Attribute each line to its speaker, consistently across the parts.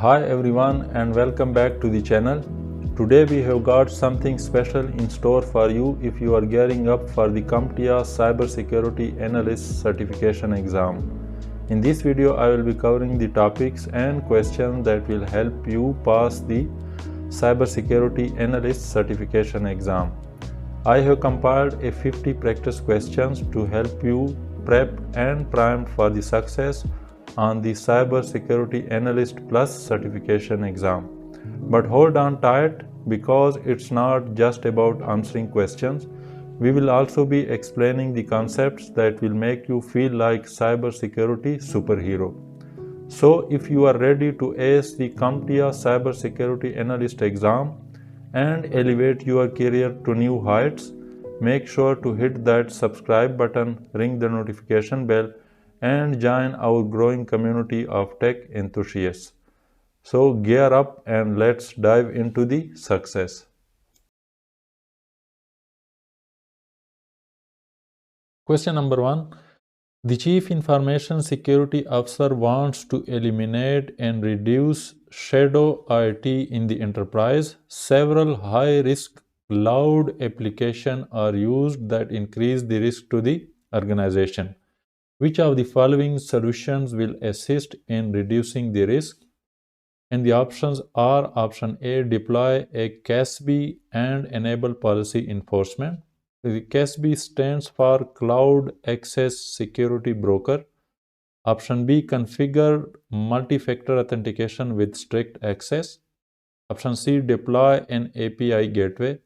Speaker 1: Hi everyone and welcome back to the channel. Today we have got something special in store for you if you are gearing up for the CompTIA Cybersecurity Analyst Certification exam. In this video I will be covering the topics and questions that will help you pass the Cybersecurity Analyst Certification exam. I have compiled a 50 practice questions to help you prep and prime for the success on the Cybersecurity Analyst Plus certification exam. But hold on tight because it's not just about answering questions. We will also be explaining the concepts that will make you feel like cybersecurity superhero. So if you are ready to ace the CompTIA Cybersecurity Analyst exam and elevate your career to new heights, make sure to hit that subscribe button, ring the notification bell, and join our growing community of tech enthusiasts. So gear up and let's dive into the success. Question number 1. The Chief Information Security Officer wants to eliminate and reduce shadow IT in the enterprise. Several high-risk cloud applications are used that increase the risk to the organization. Which of the following solutions will assist in reducing the risk? And the options are option A, deploy a CASB and enable policy enforcement. The CASB stands for Cloud Access Security Broker. Option B, configure multi-factor authentication with strict access. Option C, deploy an API gateway.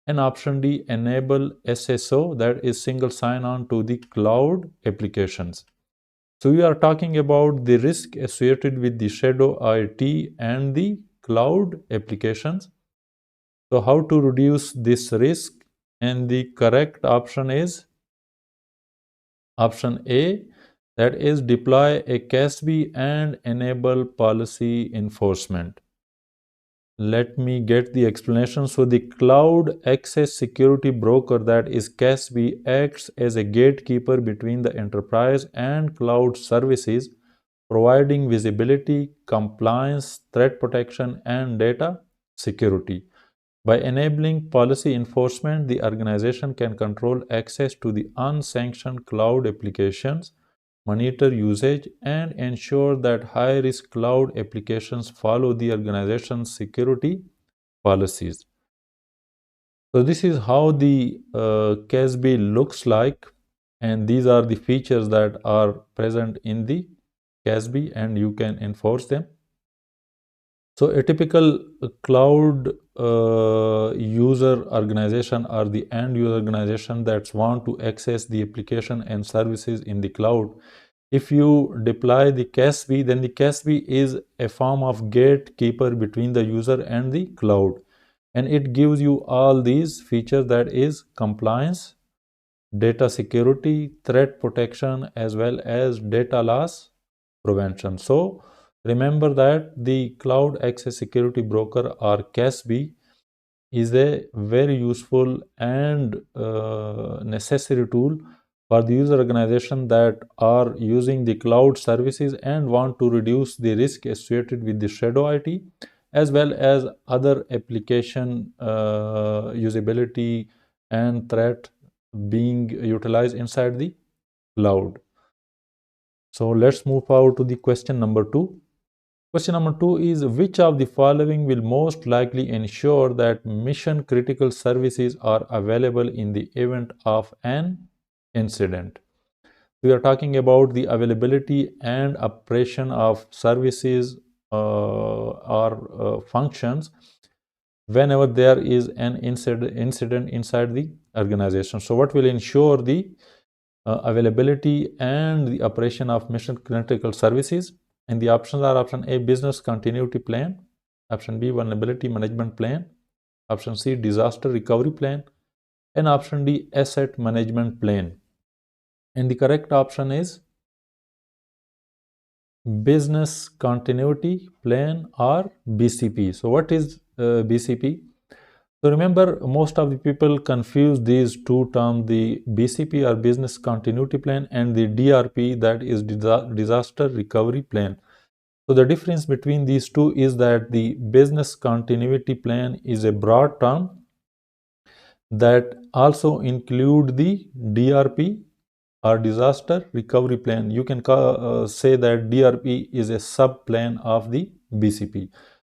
Speaker 1: And option D, enable SSO, that is single sign-on to the cloud applications. So we are talking about the risk associated with the shadow IT and the cloud applications. So how to reduce this risk? And the correct option is option A, that is deploy a CASB and enable policy enforcement. Let me get the explanation. So the Cloud Access Security Broker, that is CASB, acts as a gatekeeper between the enterprise and cloud services, providing visibility, compliance, threat protection, and data security. By enabling policy enforcement, the organization can control access to the unsanctioned cloud applications, monitor usage, and ensure that high-risk cloud applications follow the organization's security policies. So this is how the CASB looks like, and these are the features that are present in the CASB, and you can enforce them. So a typical cloud user organization or the end user organization that want to access the application and services in the cloud. If you deploy the CASB, then the CASB is a form of gatekeeper between the user and the cloud. And it gives you all these features, that is compliance, data security, threat protection, as well as data loss prevention. So remember that the Cloud Access Security Broker or CASB is a very useful and necessary tool for the user organization that are using the cloud services and want to reduce the risk associated with the shadow IT, as well as other application usability and threat being utilized inside the cloud. So let's move forward to the question number 2. Question number 2 is, which of the following will most likely ensure that mission critical services are available in the event of an incident? We are talking about the availability and operation of services or functions whenever there is an incident inside the organization. So what will ensure the availability and the operation of mission critical services? And the options are option A, business continuity plan, option B, vulnerability management plan, option C, disaster recovery plan, and option D, asset management plan. And the correct option is business continuity plan or BCP. So what is BCP? So remember, most of the people confuse these two terms, the BCP or business continuity plan and the DRP, that is disaster recovery plan. So the difference between these two is that the business continuity plan is a broad term that also include the DRP or disaster recovery plan. You can say that DRP is a sub plan of the BCP.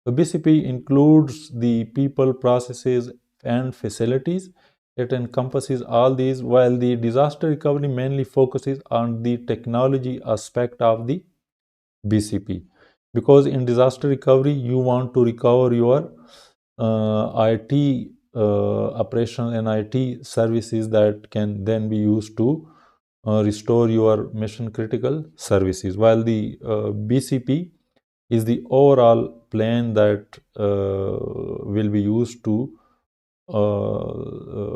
Speaker 1: So BCP includes the people, processes, and facilities. It encompasses all these, while the disaster recovery mainly focuses on the technology aspect of the BCP. Because in disaster recovery, you want to recover your IT operations and IT services that can then be used to restore your mission critical services, while the BCP is the overall plan that will be used to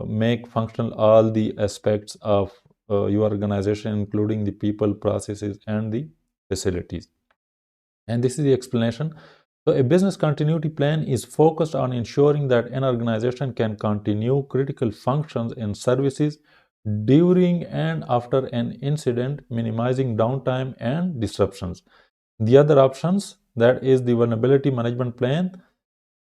Speaker 1: make functional all the aspects of your organization, including the people, processes, and the facilities. And this is the explanation. So a business continuity plan is focused on ensuring that an organization can continue critical functions and services during and after an incident, minimizing downtime and disruptions. The other options, that is the vulnerability management plan,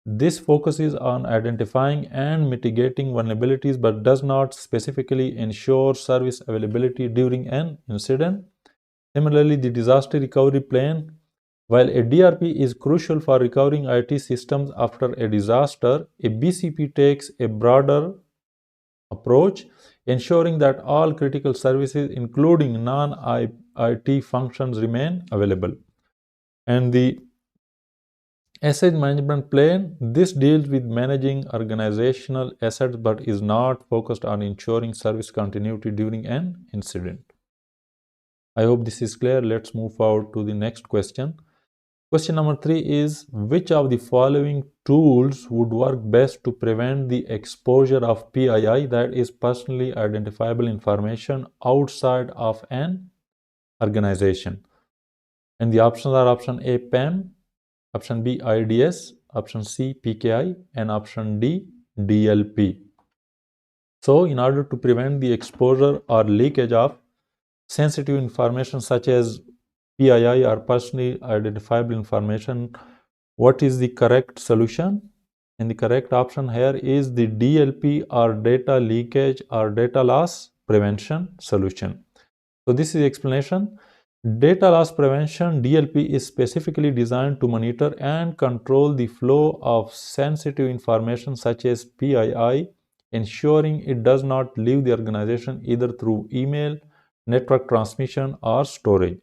Speaker 1: this focuses on identifying and mitigating vulnerabilities but does not specifically ensure service availability during an incident. Similarly, the disaster recovery plan, while a DRP is crucial for recovering IT systems after a disaster, a BCP takes a broader approach, ensuring that all critical services, including non-IT functions, remain available. And the asset management plan, this deals with managing organizational assets but is not focused on ensuring service continuity during an incident. I hope this is clear. Let's move forward to the next question. Question number 3 is, which of the following tools would work best to prevent the exposure of PII, that is personally identifiable information, outside of an organization? And the options are option A, PAM, option B, IDS, option C, PKI, and option D, DLP. So in order to prevent the exposure or leakage of sensitive information such as PII or personally identifiable information, what is the correct solution? And the correct option here is the DLP, or data leakage or data loss prevention solution. So this is the explanation. Data loss prevention, DLP, is specifically designed to monitor and control the flow of sensitive information such as PII, ensuring it does not leave the organization either through email, network transmission, or storage.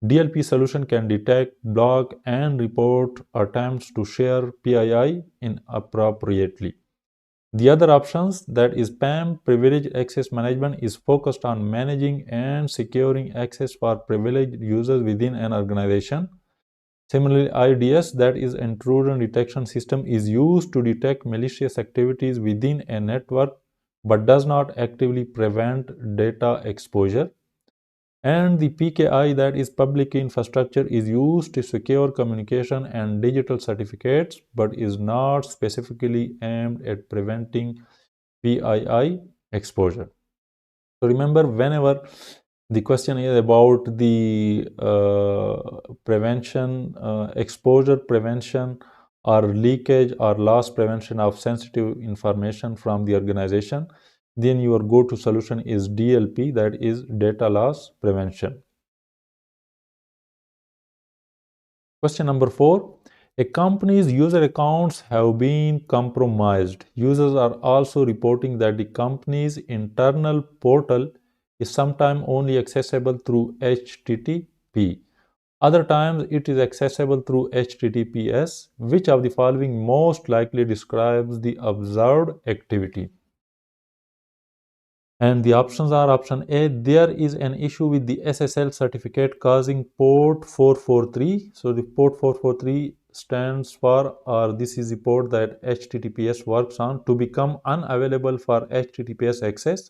Speaker 1: DLP solution can detect, block, and report attempts to share PII inappropriately. The other options, that is PAM, privileged access management, is focused on managing and securing access for privileged users within an organization. Similarly, IDS, that is intrusion detection system, is used to detect malicious activities within a network but does not actively prevent data exposure. And the PKI, that is public key infrastructure, is used to secure communication and digital certificates but is not specifically aimed at preventing PII exposure. So remember, whenever the question is about the prevention, exposure prevention, or leakage or loss prevention of sensitive information from the organization, then your go-to solution is DLP, that is data loss prevention. Question number 4. A company's user accounts have been compromised. Users are also reporting that the company's internal portal is sometimes only accessible through HTTP. Other times it is accessible through HTTPS. Which of the following most likely describes the observed activity? And the options are option A, there is an issue with the SSL certificate causing port 443. So the port 443 stands for, or this is the port that HTTPS works on, to become unavailable for HTTPS access.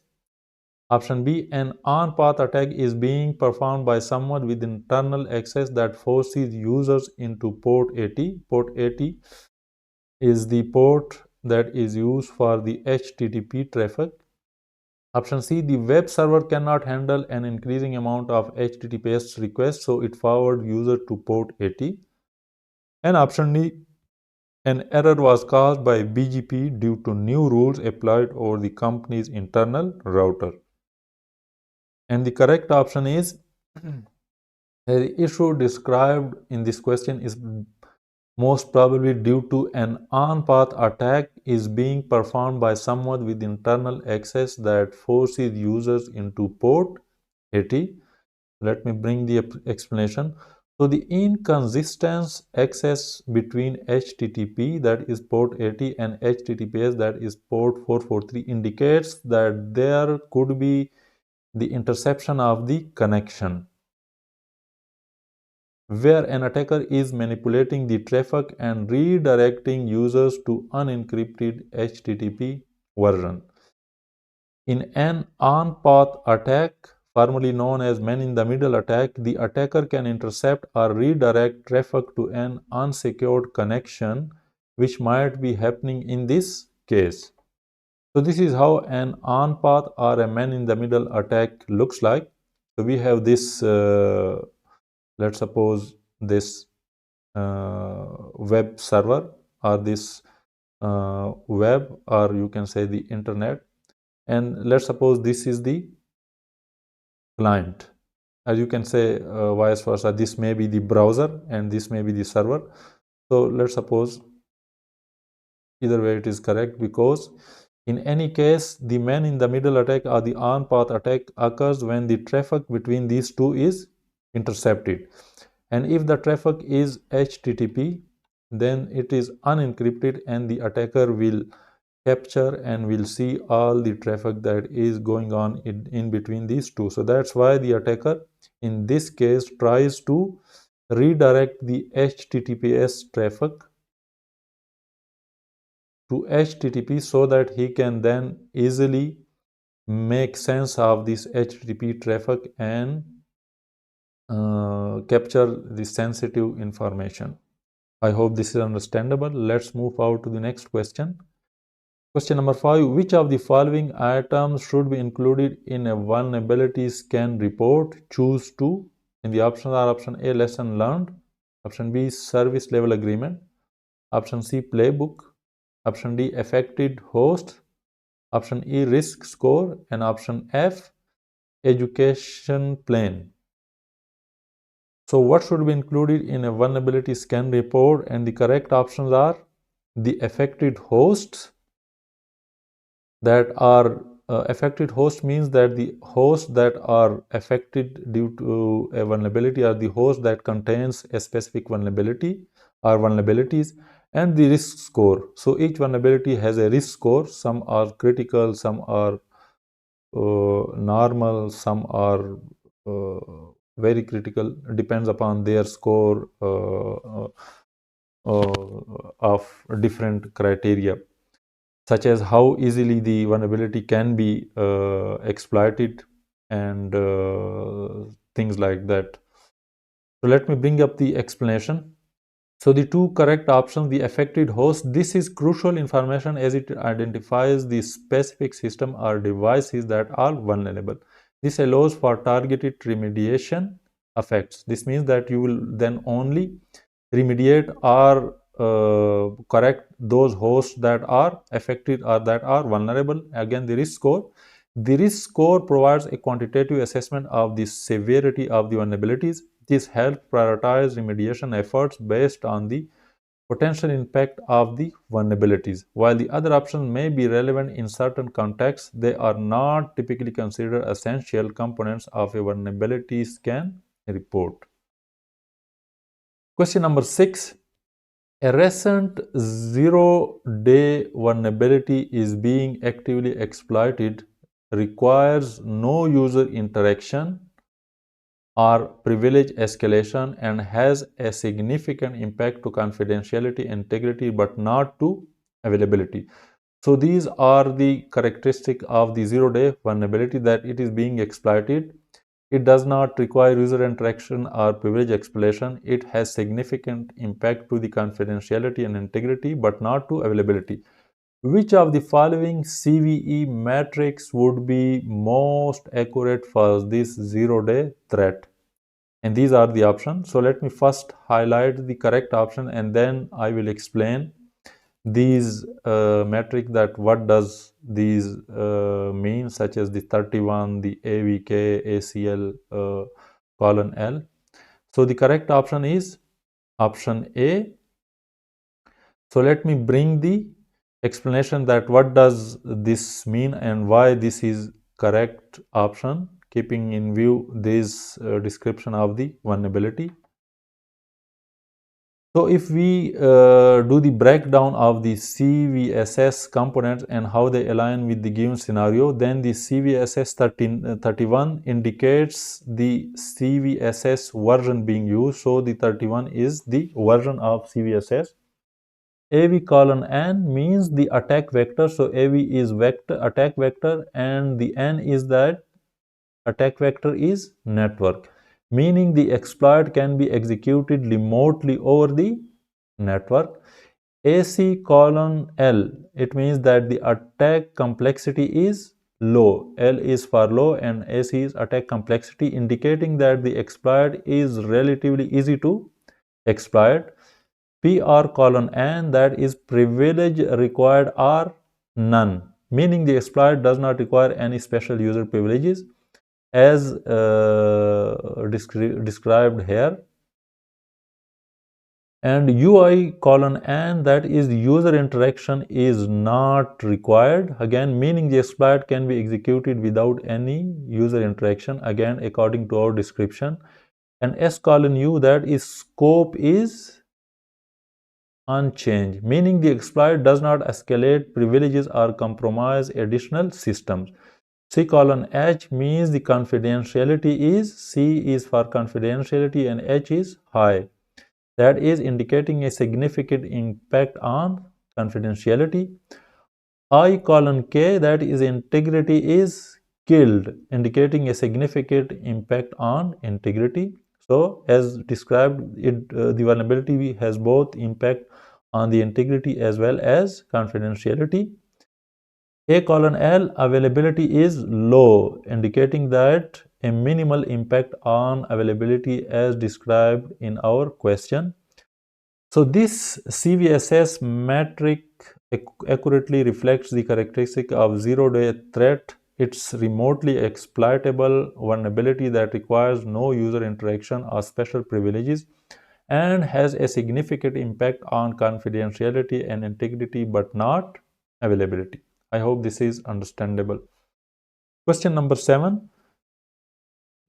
Speaker 1: Option B, an on-path attack is being performed by someone with internal access that forces users into port 80. Port 80 is the port that is used for the HTTP traffic. Option C, the web server cannot handle an increasing amount of HTTPS requests, so it forwards user to port 80. And option D, an error was caused by BGP due to new rules applied over the company's internal router. And the correct option is the issue described in this question is most probably due to an on-path attack is being performed by someone with internal access that forces users into port 80. Let me bring the explanation. So the inconsistent access between HTTP, that is port 80, and HTTPS, that is port 443, indicates that there could be the interception of the connection, where an attacker is manipulating the traffic and redirecting users to unencrypted HTTP version. In an on-path attack, formerly known as man-in-the-middle attack, the attacker can intercept or redirect traffic to an unsecured connection, which might be happening in this case. So this is how an on-path or a man-in-the-middle attack looks like. So we have this, let's suppose this web server, or this web, or you can say the internet, and let's suppose this is the client, as you can say, vice versa, this may be the browser and this may be the server. So let's suppose either way it is correct, because in any case the man in the middle attack or the on path attack occurs when the traffic between these two is intercepted, and if the traffic is HTTP, then it is unencrypted and the attacker will capture and will see all the traffic that is going on in between these two. So that's why the attacker in this case tries to redirect the HTTPS traffic to HTTP so that he can then easily make sense of this HTTP traffic and capture the sensitive information. I hope this is understandable. Let's move out to the next question. Question number 5. Which of the following items should be included in a vulnerability scan report? Choose 2. In the options are option A, lesson learned, option B, service level agreement, option C, playbook, option D, affected host, option E, risk score, and option F, education plan. So what should be included in a vulnerability scan report? And the correct options are the affected hosts, that are affected host means that the hosts that are affected due to a vulnerability are the host that contains a specific vulnerability or vulnerabilities, and the risk score. So each vulnerability has a risk score. Some are critical, some are normal, some are very critical, depends upon their score of different criteria, such as how easily the vulnerability can be exploited and things like that. So let me bring up the explanation. So the two correct options, the affected host, this is crucial information as it identifies the specific system or devices that are vulnerable. This allows for targeted remediation effects. This means that you will then only remediate or correct those hosts that are affected or that are vulnerable. Again, the risk score. The risk score provides a quantitative assessment of the severity of the vulnerabilities. This helps prioritize remediation efforts based on the potential impact of the vulnerabilities. While the other options may be relevant in certain contexts, they are not typically considered essential components of a vulnerability scan report. Question number 6. A recent zero-day vulnerability is being actively exploited, requires no user interaction or privilege escalation, and has a significant impact to confidentiality, integrity, but not to availability. So these are the characteristics of the zero-day vulnerability, that it is being exploited. It does not require user interaction or privilege escalation. It has significant impact to the confidentiality and integrity, but not to availability. Which of the following CVE metrics would be most accurate for this zero-day threat? And these are the options. So let me first highlight the correct option and then I will explain these metric that what does these mean, such as the 31, the AVK, ACL, colon L. So the correct option is option A. So let me bring the explanation that what does this mean and why this is correct option, keeping in view this description of the vulnerability. So if we do the breakdown of the CVSS components and how they align with the given scenario, then the CVSS 31 indicates the CVSS version being used. So the 31 is the version of CVSS. AV colon N means the attack vector. So AV is vector, attack vector, and the N is that attack vector is network, meaning the exploit can be executed remotely over the network. AC colon L, it means that the attack complexity is low. L is for low and AC is attack complexity, indicating that the exploit is relatively easy to exploit. PR colon N, that is privilege required are none, meaning the exploit does not require any special user privileges as described here. And UI colon N, that is user interaction is not required, again meaning the exploit can be executed without any user interaction, again according to our description. And S colon U, that is scope is unchanged, meaning the exploit does not escalate privileges or compromise additional systems. C colon H means the confidentiality is, C is for confidentiality and H is high. That is indicating a significant impact on confidentiality. I colon K, that is integrity is killed, indicating a significant impact on integrity. So as described, the vulnerability has both impact on the integrity as well as confidentiality. A colon L, availability is low, indicating that a minimal impact on availability as described in our question. So this CVSS metric accurately reflects the characteristic of zero-day threat. It's remotely exploitable vulnerability that requires no user interaction or special privileges and has a significant impact on confidentiality and integrity but not availability. I hope this is understandable. Question number 7.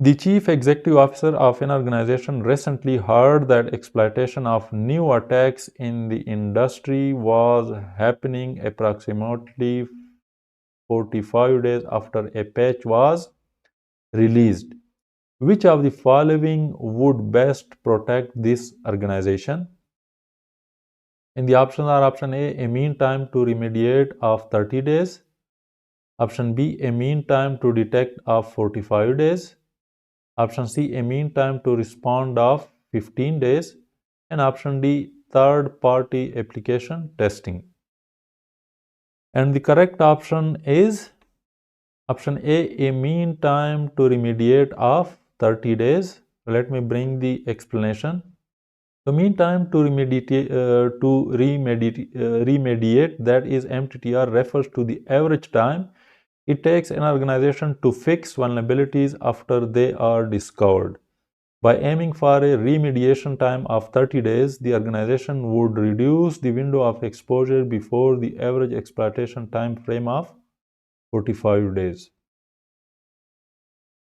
Speaker 1: The chief executive officer of an organization recently heard that exploitation of new attacks in the industry was happening approximately 45 days after a patch was released. Which of the following would best protect this organization? And the options are option A, a mean time to remediate of 30 days. Option B, a mean time to detect of 45 days. Option C, a mean time to respond of 15 days. And option D, third party application testing. And the correct option is option A, a mean time to remediate of 30 days. Let me bring the explanation. The mean time to remediate, that is MTTR, refers to the average time it takes an organization to fix vulnerabilities after they are discovered. By aiming for a remediation time of 30 days, the organization would reduce the window of exposure before the average exploitation time frame of 45 days.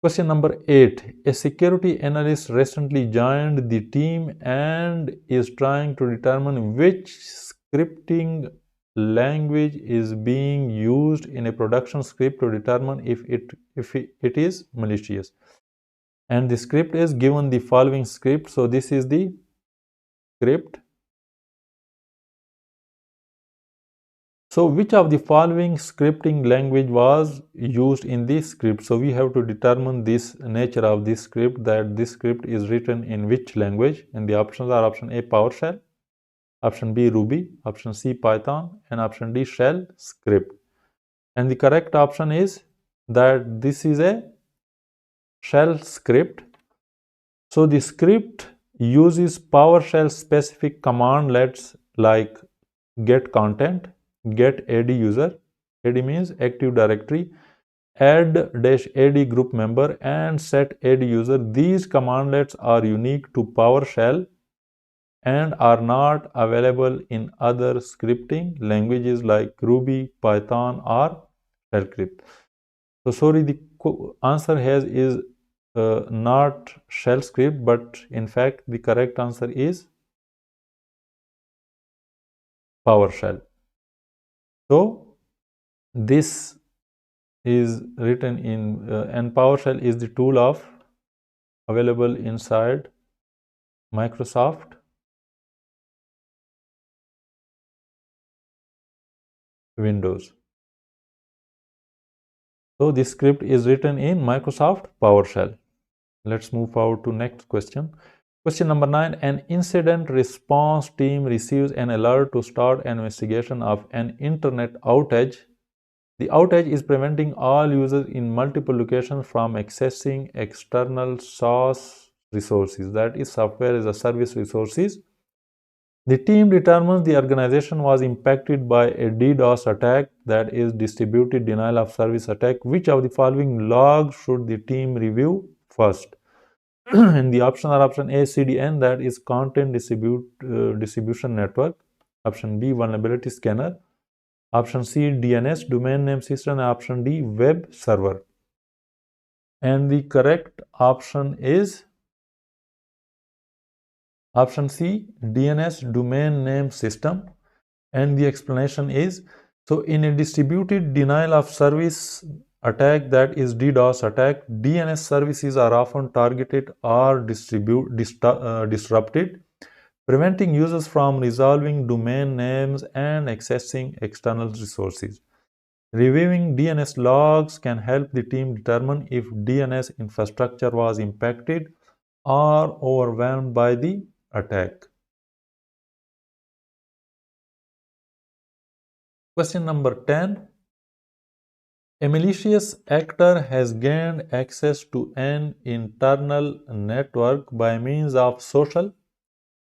Speaker 1: Question number 8. A security analyst recently joined the team and is trying to determine which scripting language is being used in a production script to determine if it is malicious. And the script is given the following script. So this is the script. So which of the following scripting language was used in this script? So we have to determine this nature of this script, that this script is written in which language. And the options are option A, PowerShell, option B, Ruby, option C, Python, and option D, Shell script. And the correct option is that this is a Shell script. So the script uses PowerShell specific commandlets like get content, get AD user, AD means Active Directory, add-AD group member, and set AD user. These commandlets are unique to PowerShell and are not available in other scripting languages like Ruby, Python, or Shellscript. So sorry, the answer here is not Shellscript, but in fact the correct answer is PowerShell. So this is written in and PowerShell is the tool of available inside Microsoft Windows. So this script is written in Microsoft PowerShell. Let's move forward to next question. Question number 9. An incident response team receives an alert to start an investigation of an internet outage. The outage is preventing all users in multiple locations from accessing external source resources, that is software as a service resources. The team determines the organization was impacted by a DDoS attack, that is distributed denial of service attack. Which of the following logs should the team review first? And the options are option A, CDN, that is content distribution network. Option B, vulnerability scanner. Option C, DNS, domain name system. And option D, web server. And the correct option is option C, DNS, domain name system. And the explanation is, so in a distributed denial of service attack, that is DDoS attack, DNS services are often targeted or disrupted, preventing users from resolving domain names and accessing external resources. Reviewing DNS logs can help the team determine if DNS infrastructure was impacted or overwhelmed by the attack. Question number 10. A malicious actor has gained access to an internal network by means of social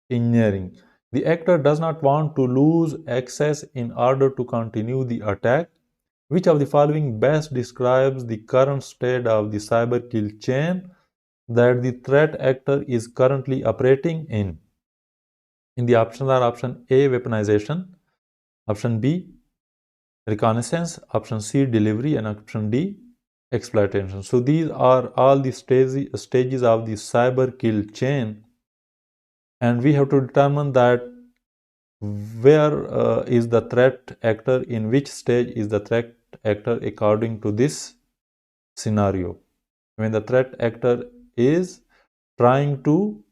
Speaker 1: engineering. The actor does not want to lose access in order to continue the attack. Which of the following best describes the current state of the cyber kill chain that the threat actor is currently operating in? In the options are option A, weaponization, option B, reconnaissance, option C, delivery, and option D, exploitation. So these are all the stages of the cyber kill chain, and we have to determine that where is the threat actor, in which stage is the threat actor according to this scenario. When the threat actor is trying to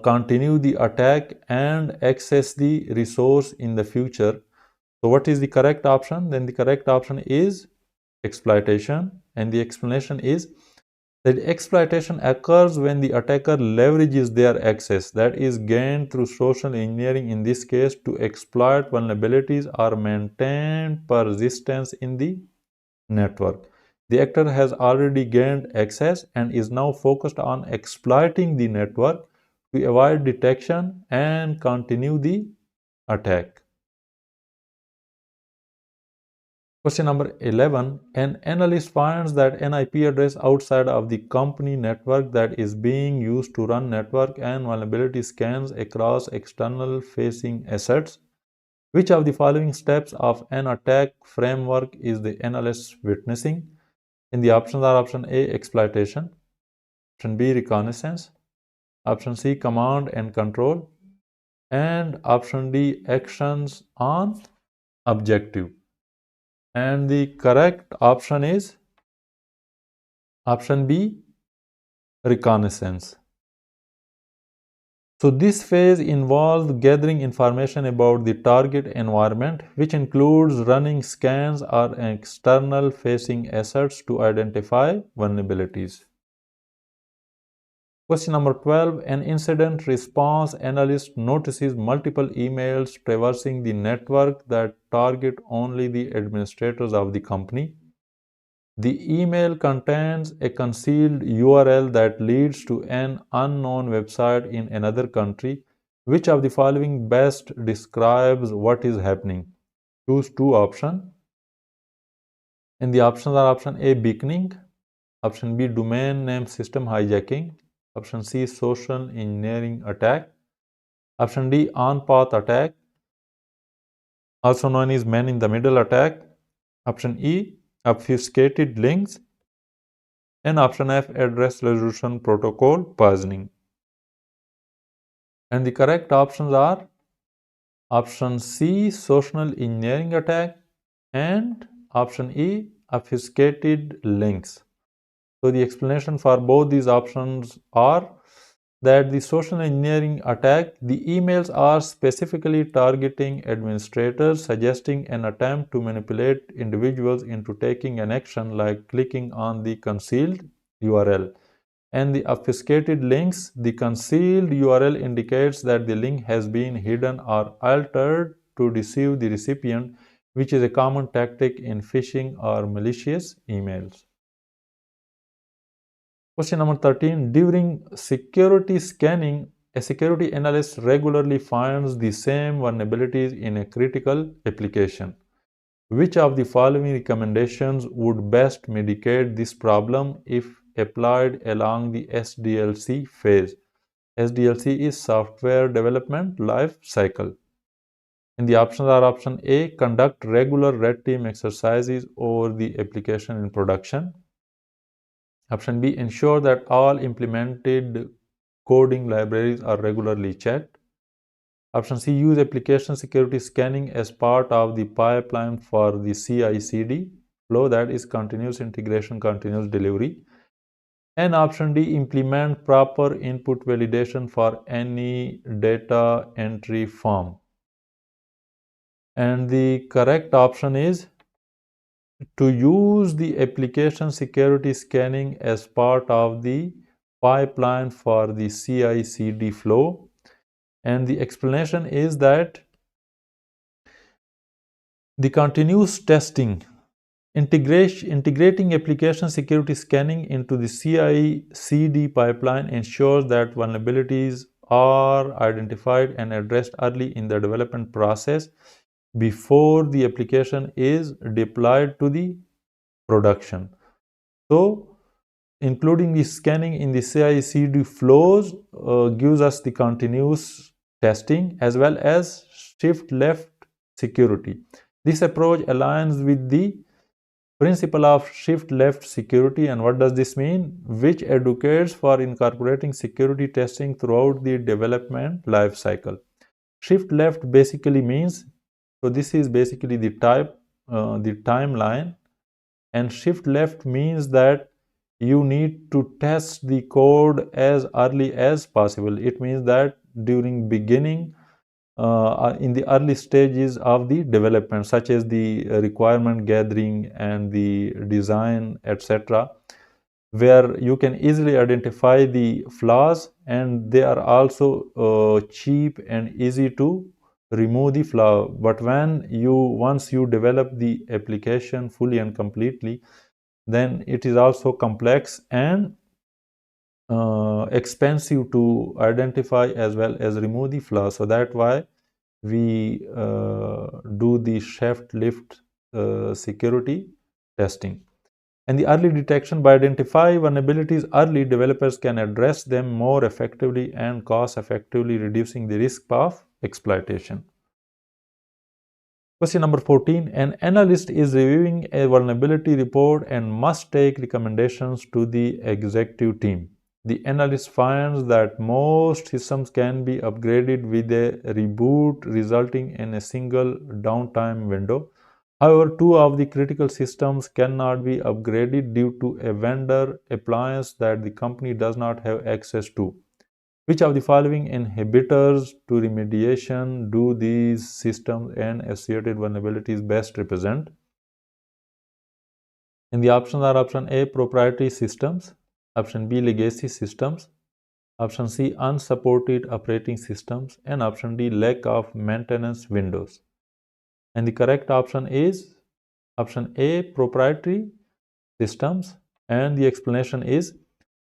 Speaker 1: continue the attack and access the resource in the future. So what is the correct option? Then the correct option is exploitation, and the explanation is that exploitation occurs when the attacker leverages their access, that is gained through social engineering in this case, to exploit vulnerabilities or maintain persistence in the network. The actor has already gained access and is now focused on exploiting the network to avoid detection and continue the attack. Question number 11. An analyst finds that an IP address outside of the company network that is being used to run network and vulnerability scans across external facing assets. Which of the following steps of an attack framework is the analyst witnessing? In the options are option A, exploitation, option B, reconnaissance, option C, command and control, and option D, actions on objective. And the correct option is option B, reconnaissance. So this phase involves gathering information about the target environment, which includes running scans or external facing assets to identify vulnerabilities. Question number 12. An incident response analyst notices multiple emails traversing the network that target only the administrators of the company. The email contains a concealed URL that leads to an unknown website in another country. Which of the following best describes what is happening? Choose two options. And the options are option A, beaconing, option B, domain name system hijacking, option C, social engineering attack, option D, on-path attack, also known as man-in-the-middle attack, option E, obfuscated links, and option F, address resolution protocol poisoning. And the correct options are option C, social engineering attack, and option E, obfuscated links. So the explanation for both these options are that the social engineering attack, the emails are specifically targeting administrators, suggesting an attempt to manipulate individuals into taking an action like clicking on the concealed URL. And the obfuscated links, the concealed URL indicates that the link has been hidden or altered to deceive the recipient, which is a common tactic in phishing or malicious emails. Question number 13. During security scanning, a security analyst regularly finds the same vulnerabilities in a critical application. Which of the following recommendations would best mitigate this problem if applied along the SDLC phase? SDLC is Software Development Life Cycle. And the options are option A, conduct regular red team exercises over the application in production. Option B, ensure that all implemented coding libraries are regularly checked. Option C, use application security scanning as part of the pipeline for the CI/CD flow, that is continuous integration, continuous delivery. And option D, implement proper input validation for any data entry form. And the correct option is to use the application security scanning as part of the pipeline for the CI/CD flow. And the explanation is that the continuous testing, integrating application security scanning into the CI/CD pipeline ensures that vulnerabilities are identified and addressed early in the development process before the application is deployed to the production. So, including the scanning in the CI/CD flows gives us the continuous testing as well as shift left security. This approach aligns with the principle of shift left security. And what does this mean? Which advocates for incorporating security testing throughout the development life cycle. Shift left basically means, so this is basically the timeline, and shift left means that you need to test the code as early as possible. It means that during beginning, in the early stages of the development, such as the requirement gathering and the design, etc., where you can easily identify the flaws, and they are also cheap and easy to remove the flaw. But once you develop the application fully and completely, then it is also complex and expensive to identify as well as remove the flaws. So that's why we do the shift left security testing. And the early detection, by identifying vulnerabilities early, developers can address them more effectively and cost effectively, reducing the risk of exploitation. Question number 14. An analyst is reviewing a vulnerability report and must take recommendations to the executive team. The analyst finds that most systems can be upgraded with a reboot, resulting in a single downtime window. However, two of the critical systems cannot be upgraded due to a vendor appliance that the company does not have access to. Which of the following inhibitors to remediation do these systems and associated vulnerabilities best represent? And the options are option A, proprietary systems, option B, legacy systems, option C, unsupported operating systems, and option D, lack of maintenance windows. And the correct option is option A, proprietary systems? And the explanation is,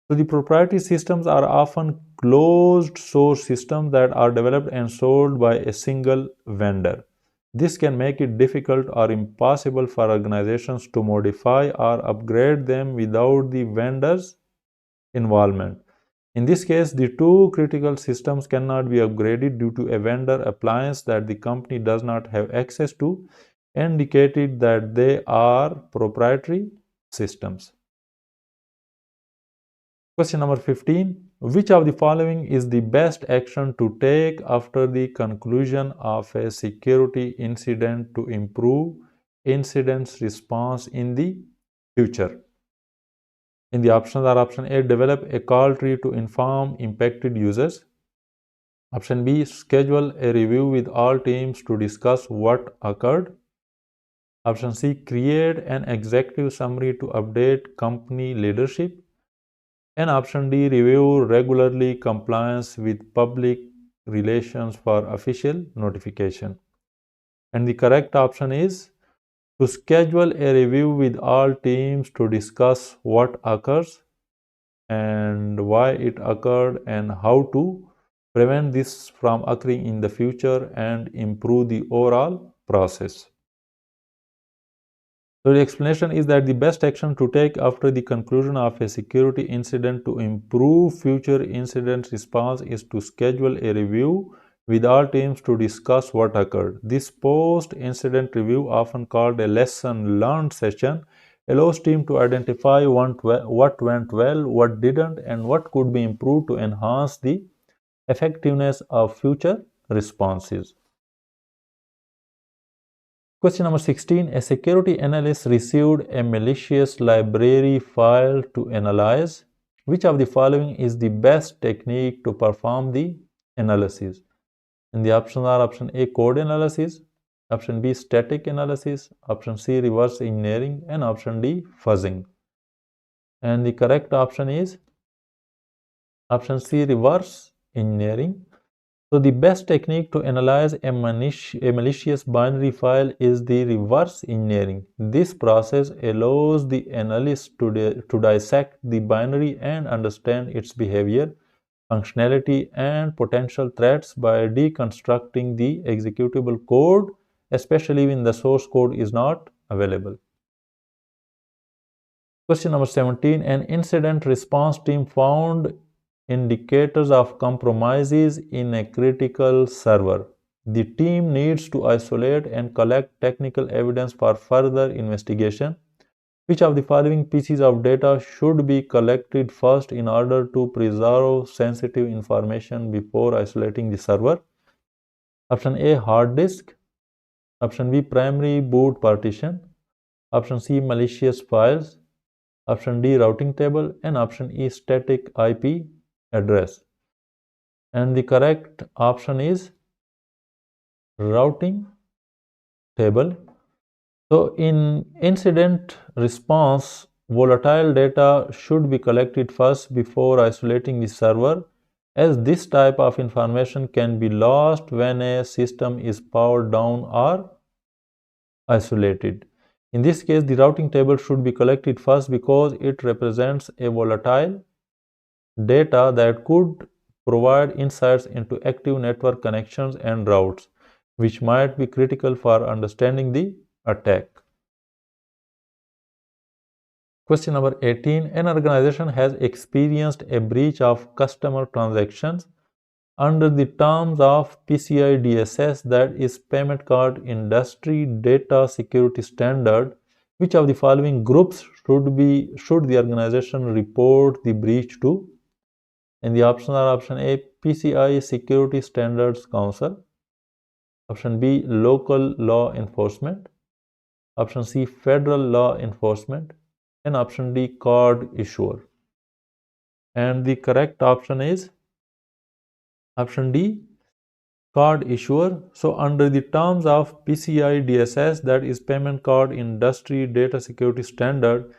Speaker 1: so the proprietary systems are often closed source systems that are developed and sold by a single vendor. This can make it difficult or impossible for organizations to modify or upgrade them without the vendor's involvement. In this case, the two critical systems cannot be upgraded due to a vendor appliance that the company does not have access to, indicated that they are proprietary systems. Question number 15. Which of the following is the best action to take after the conclusion of a security incident to improve incident response in the future? In the options are option A, develop a call tree to inform impacted users. Option B, schedule a review with all teams to discuss what occurred. Option C, create an executive summary to update company leadership. And option D, review regularly compliance with public relations for official notification. And the correct option is to schedule a review with all teams to discuss what occurs and why it occurred and how to prevent this from occurring in the future and improve the overall process. So the explanation is that the best action to take after the conclusion of a security incident to improve future incident response is to schedule a review with all teams to discuss what occurred. This post-incident review, often called a lesson learned session, allows team to identify what went well, what didn't, and what could be improved to enhance the effectiveness of future responses. Question number 16. A security analyst received a malicious library file to analyze. Which of the following is the best technique to perform the analysis? And the options are option A, code analysis, option B, static analysis, option C, reverse engineering, and option D, fuzzing. And the correct option is option C, reverse engineering. So the best technique to analyze a malicious binary file is the reverse engineering. This process allows the analyst to dissect the binary and understand its behavior, functionality, and potential threats by deconstructing the executable code, especially when the source code is not available. Question number 17. An incident response team found indicators of compromises in a critical server. The team needs to isolate and collect technical evidence for further investigation. Which of the following pieces of data should be collected first in order to preserve sensitive information before isolating the server? Option A, hard disk. Option B, primary boot partition. Option C, malicious files. Option D, routing table. And option E, static IP address. And the correct option is routing table. So in incident response, volatile data should be collected first before isolating the server, as this type of information can be lost when a system is powered down or isolated. In this case, the routing table should be collected first because it represents a volatile data that could provide insights into active network connections and routes, which might be critical for understanding the attack. Question number 18. An organization has experienced a breach of customer transactions under the terms of PCI DSS, that is Payment Card Industry Data Security Standard. Which of the following groups should the organization report the breach to? And the options are option A, PCI Security Standards Council, option B, local law enforcement, option C, federal law enforcement, and option D, card issuer. And the correct option is option D, card issuer. So under the terms of PCI DSS, that is Payment Card Industry Data Security Standard,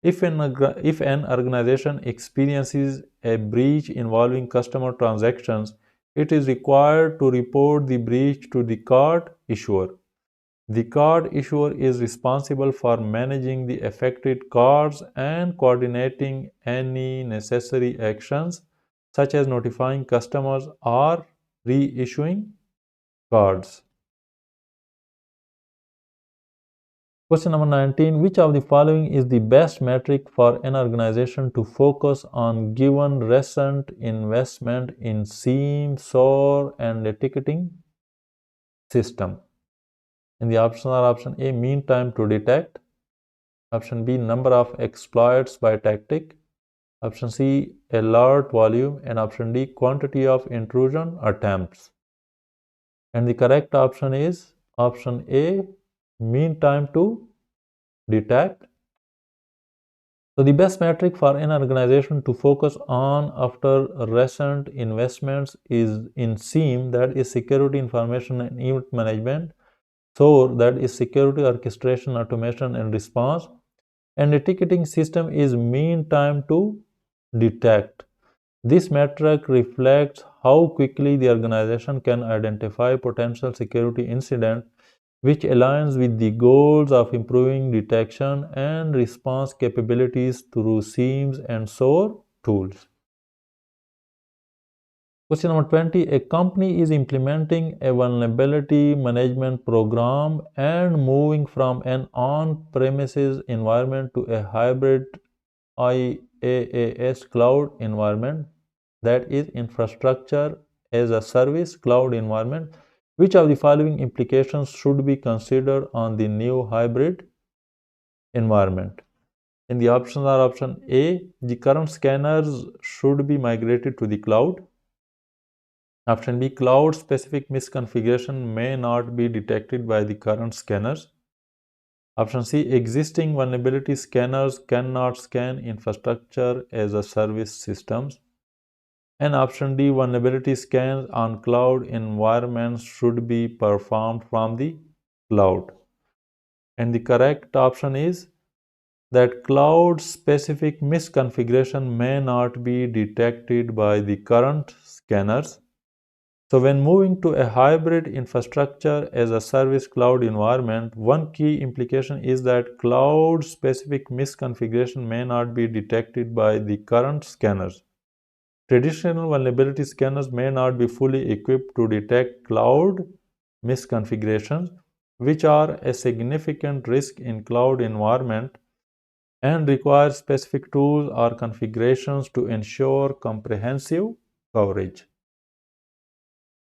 Speaker 1: if an organization experiences a breach involving customer transactions, it is required to report the breach to the card issuer. The card issuer is responsible for managing the affected cards and coordinating any necessary actions, such as notifying customers or reissuing cards. Question number 19. Which of the following is the best metric for an organization to focus on given recent investment in SIEM, SOAR, and the ticketing system? And the options are option A, mean time to detect, option B, number of exploits by tactic, option C, alert volume, and option D, quantity of intrusion attempts. And the correct option is option A, mean time to detect. So the best metric for an organization to focus on after recent investments is in SIEM, that is Security Information and Event Management, SOAR, that is Security Orchestration, Automation and Response, and the ticketing system is mean time to detect. This metric reflects how quickly the organization can identify potential security incidents, which aligns with the goals of improving detection and response capabilities through SIEMs and SOAR tools. Question number 20. A company is implementing a vulnerability management program and moving from an on-premises environment to a hybrid IaaS cloud environment, that is infrastructure as a service cloud environment. Which of the following implications should be considered on the new hybrid environment? And the options are option A, the current scanners should be migrated to the cloud. Option B, cloud specific misconfiguration may not be detected by the current scanners. Option C, existing vulnerability scanners cannot scan infrastructure as a service systems. And option D, vulnerability scans on cloud environments should be performed from the cloud. And the correct option is that cloud specific misconfiguration may not be detected by the current scanners. So when moving to a hybrid infrastructure as a service cloud environment, one key implication is that cloud specific misconfiguration may not be detected by the current scanners. Traditional vulnerability scanners may not be fully equipped to detect cloud misconfigurations, which are a significant risk in cloud environment and require specific tools or configurations to ensure comprehensive coverage.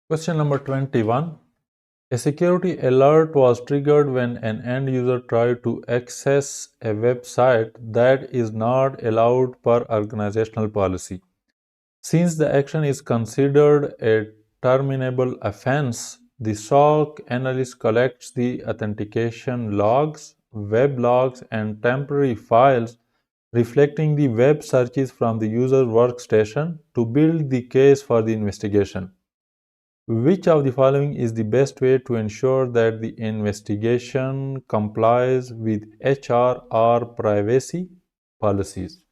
Speaker 1: Question number 21. A security alert was triggered when an end user tried to access a website that is not allowed per organizational policy. Since the action is considered a terminable offense, the SOC analyst collects the authentication logs, web logs, and temporary files reflecting the web searches from the user workstation to build the case for the investigation. Which of the following is the best way to ensure that the investigation complies with HR or privacy policies?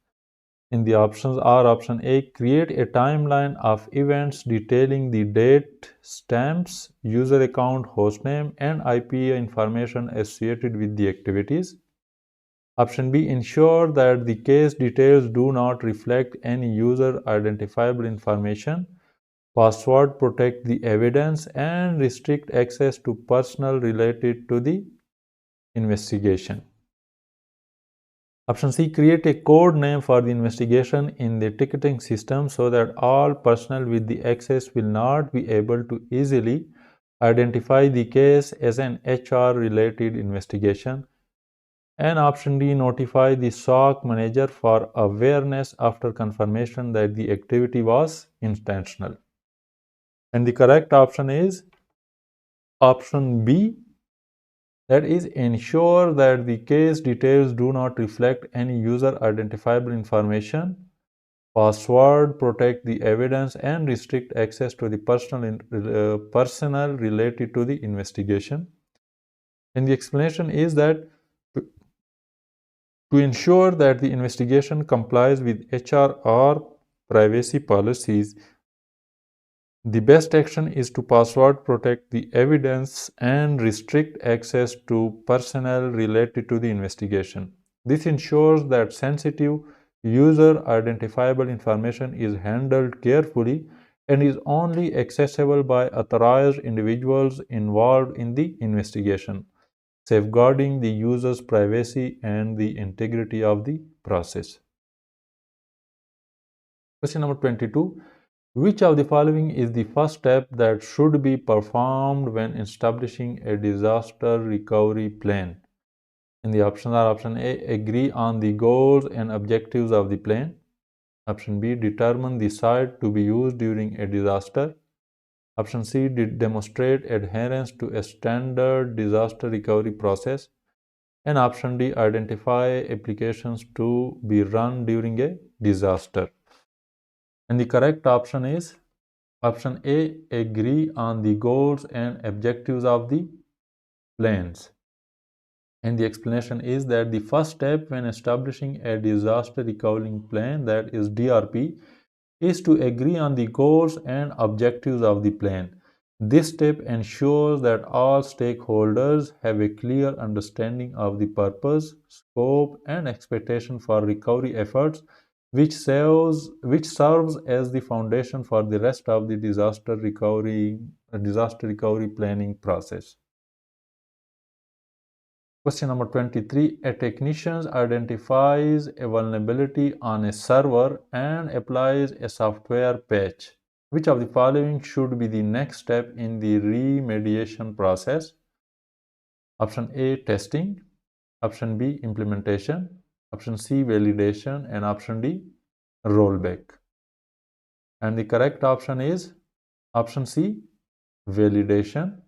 Speaker 1: In the options are option A, create a timeline of events detailing the date, stamps, user account, hostname, and IP information associated with the activities. Option B, ensure that the case details do not reflect any user identifiable information. Password protect the evidence and restrict access to personnel related to the investigation. Option C, create a code name for the investigation in the ticketing system so that all personnel with the access will not be able to easily identify the case as an HR related investigation. And option D, notify the SOC manager for awareness after confirmation that the activity was intentional. And the correct option is option B, that is, ensure that the case details do not reflect any user identifiable information. Password protect the evidence and restrict access to the personnel related to the investigation. And the explanation is that to ensure that the investigation complies with HR or privacy policies, The best action is to password protect the evidence and restrict access to personnel related to the investigation. This ensures that sensitive, user identifiable information is handled carefully and is only accessible by authorized individuals involved in the investigation, safeguarding the user's privacy and the integrity of the process. Question number 22. Which of the following is the first step that should be performed when establishing a disaster recovery plan? And the options are option A, agree on the goals and objectives of the plan. Option B, determine the site to be used during a disaster. Option C, demonstrate adherence to a standard disaster recovery process. And option D, identify applications to be run during a disaster. And the correct option is option A, agree on the goals and objectives of the plans. And the explanation is that the first step when establishing a disaster recovery plan, that is DRP, is to agree on the goals and objectives of the plan. This step ensures that all stakeholders have a clear understanding of the purpose, scope, and expectation for recovery efforts, which serves as the foundation for the rest of the disaster recovery planning process. Question number 23. A technician identifies a vulnerability on a server and applies a software patch. Which of the following should be the next step in the remediation process? Option A, testing. Option B, implementation. Option C, validation. And option D, rollback. And the correct option is option C, validation.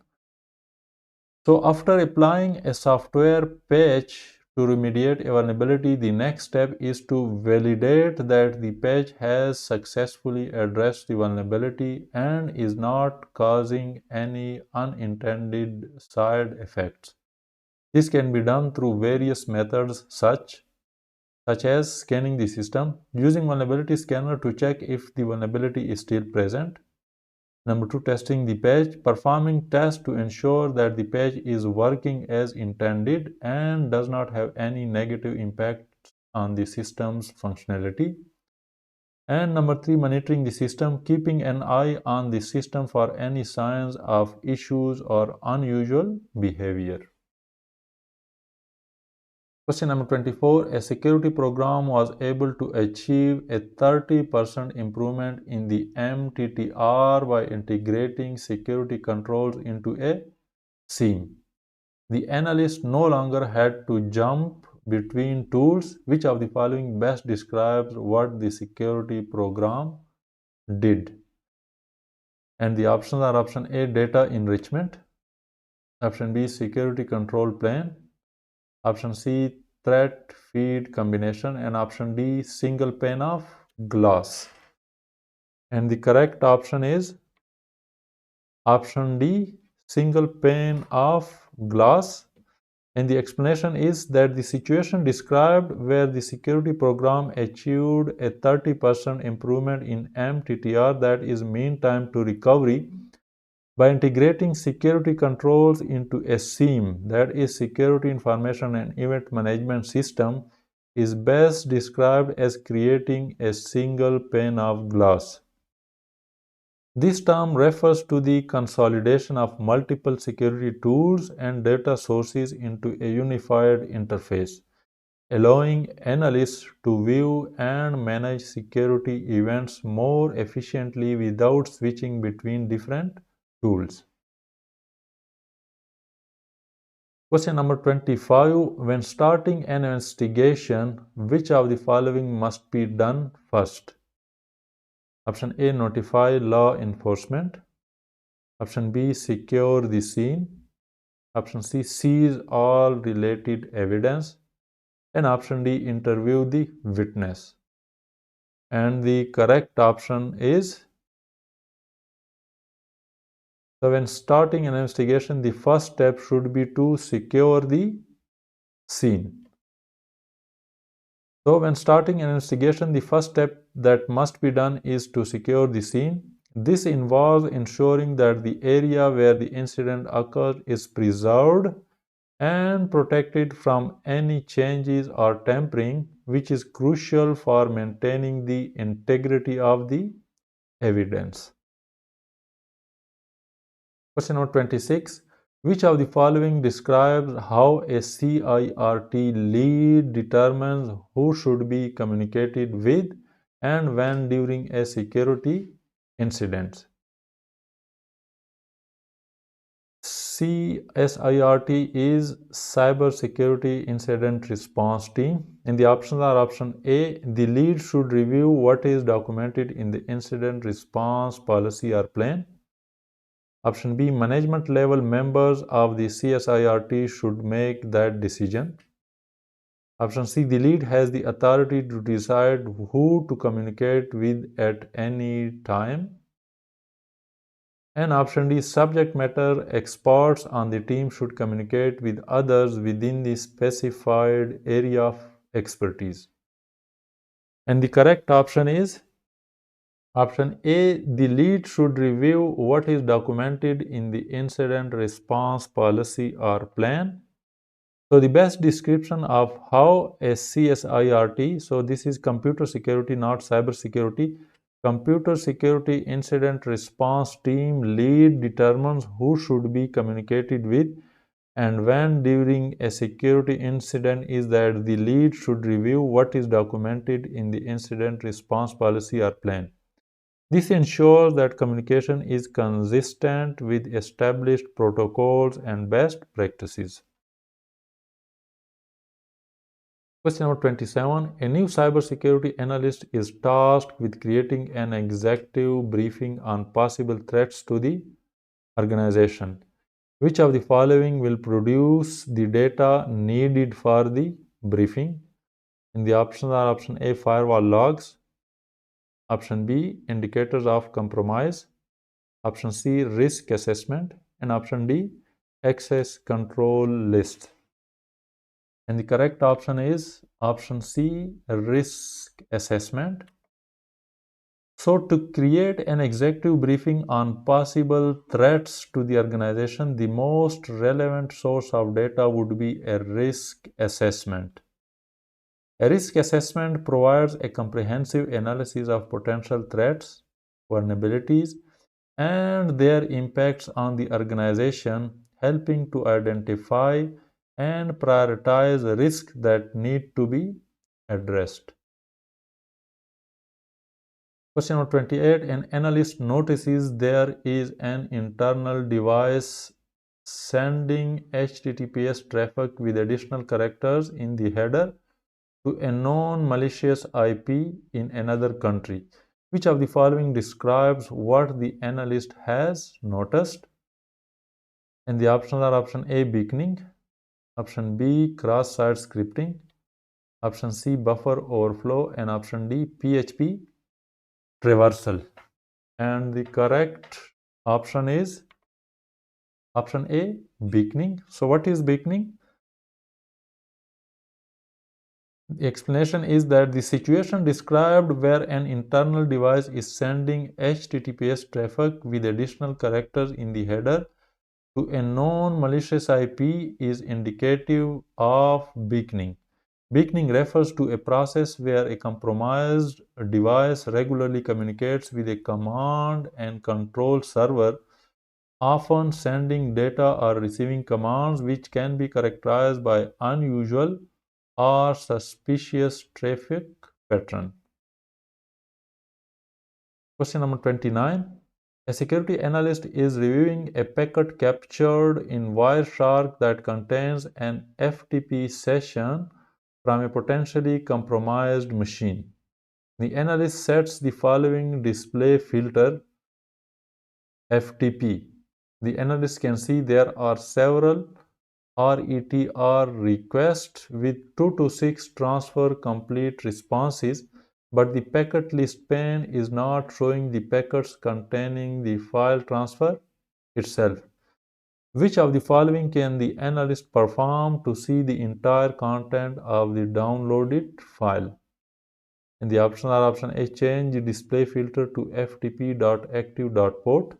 Speaker 1: So after applying a software patch to remediate a vulnerability, the next step is to validate that the patch has successfully addressed the vulnerability and is not causing any unintended side effects. This can be done through various methods such as scanning the system, using vulnerability scanner to check if the vulnerability is still present. Number 2, testing the patch, performing tests to ensure that the patch is working as intended and does not have any negative impact on the system's functionality. And number 3, monitoring the system, keeping an eye on the system for any signs of issues or unusual behavior. Question number 24. A security program was able to achieve a 30% improvement in the MTTR by integrating security controls into a SIEM. The analyst no longer had to jump between tools. Which of the following best describes what the security program did? And the options are option A, data enrichment. Option B, security control plan. Option C, threat feed combination. And option D, single pane of glass. And the correct option is option D, single pane of glass. And the explanation is that the situation described where the security program achieved a 30% improvement in MTTR, that is mean time to recovery, by integrating security controls into a SIEM, that is Security Information and Event Management System, is best described as creating a single pane of glass. This term refers to the consolidation of multiple security tools and data sources into a unified interface, allowing analysts to view and manage security events more efficiently without switching between different tools. Question number 25. When starting an investigation, which of the following must be done first? Option A, notify law enforcement. Option B, secure the scene. Option C, seize all related evidence. And option D, interview the witness. And the correct option is, so when starting an investigation, the first step should be to secure the scene. So when starting an investigation, the first step that must be done is to secure the scene. This involves ensuring that the area where the incident occurred is preserved and protected from any changes or tampering, which is crucial for maintaining the integrity of the evidence. Question number 26. Which of the following describes how a CIRT lead determines who should be communicated with and when during a security incident? CSIRT is Cybersecurity Incident Response Team. And the options are option A, the lead should review what is documented in the incident response policy or plan. Option B, management level members of the CSIRT should make that decision. Option C, the lead has the authority to decide who to communicate with at any time. And option D, subject matter experts on the team should communicate with others within the specified area of expertise. And the correct option is option A, the lead should review what is documented in the incident response policy or plan. So the best description of how a CSIRT, so this is computer security, not cyber security, computer security incident response team lead determines who should be communicated with and when during a security incident is that the lead should review what is documented in the incident response policy or plan. This ensures that communication is consistent with established protocols and best practices. Question number 27. A new cybersecurity analyst is tasked with creating an executive briefing on possible threats to the organization. Which of the following will produce the data needed for the briefing? And the options are option A, firewall logs, option B, indicators of compromise, option C, risk assessment, and option D, access control list. And the correct option is option C, risk assessment. So, to create an executive briefing on possible threats to the organization, the most relevant source of data would be a risk assessment. A risk assessment provides a comprehensive analysis of potential threats, vulnerabilities, and their impacts on the organization, helping to identify and prioritize risks that need to be addressed. Question number 28. An analyst notices there is an internal device sending HTTPS traffic with additional characters in the header to a known malicious IP in another country. Which of the following describes what the analyst has noticed? And the options are option A, beaconing, option B, cross-site scripting, option C, buffer overflow, and option D, PHP traversal. And the correct option is option A, beaconing. So what is beaconing? The explanation is that the situation described where an internal device is sending HTTPS traffic with additional characters in the header to a known malicious IP is indicative of beaconing. Beaconing refers to a process where a compromised device regularly communicates with a command and control server, often sending data or receiving commands which can be characterized by unusual or suspicious traffic pattern. Question number 29. A security analyst is reviewing a packet captured in Wireshark that contains an FTP session from a potentially compromised machine. The analyst sets the following display filter FTP. The analyst can see there are several RETR requests with 2 to 6 transfer complete responses, but the packet list pane is not showing the packets containing the file transfer itself. Which of the following can the analyst perform to see the entire content of the downloaded file? And the options are option A, change the display filter to ftp.active.port.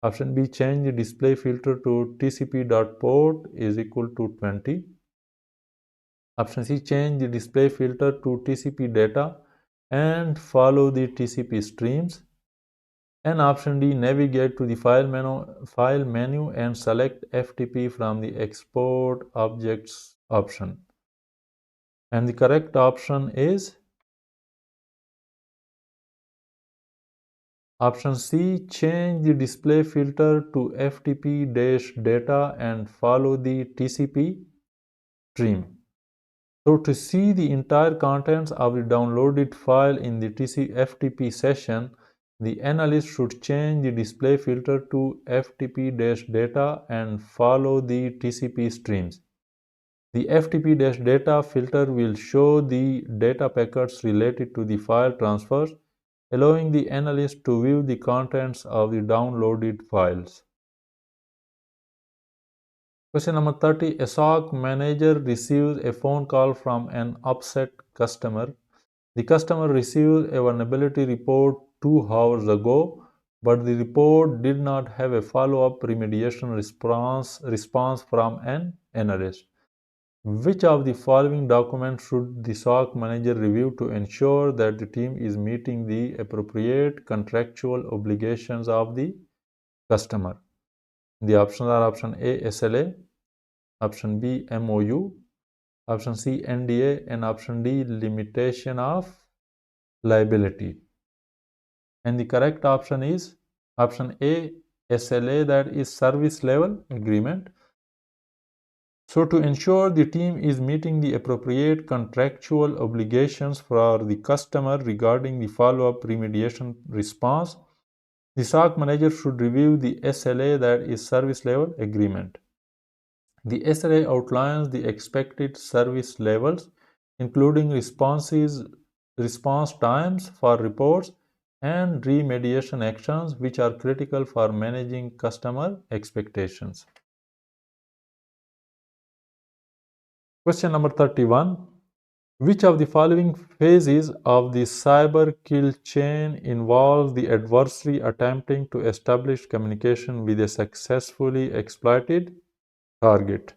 Speaker 1: Option B, change the display filter to tcp.port is equal to 20. Option C, change the display filter to TCP data and follow the TCP streams. And option D, navigate to the file menu and select FTP from the export objects option. And the correct option is option C, change the display filter to FTP-data and follow the TCP stream. So to see the entire contents of the downloaded file in the FTP session, the analyst should change the display filter to FTP-data and follow the TCP streams. The FTP-data filter will show the data packets related to the file transfers, allowing the analyst to view the contents of the downloaded files. Question number 30. A SOC manager receives a phone call from an upset customer. The customer received a vulnerability report 2 hours ago, but the report did not have a follow-up remediation response from an analyst. Which of the following documents should the SOC manager review to ensure that the team is meeting the appropriate contractual obligations of the customer? The options are option A, SLA, option B, MOU, option C, NDA, and option D, limitation of liability. And the correct option is option A, SLA, that is service level agreement. So to ensure the team is meeting the appropriate contractual obligations for the customer regarding the follow-up remediation response, the SOC manager should review the SLA, that is service level agreement. The SLA outlines the expected service levels, including response times for reports and remediation actions, which are critical for managing customer expectations. Question number 31. Which of the following phases of the cyber kill chain involves the adversary attempting to establish communication with a successfully exploited target?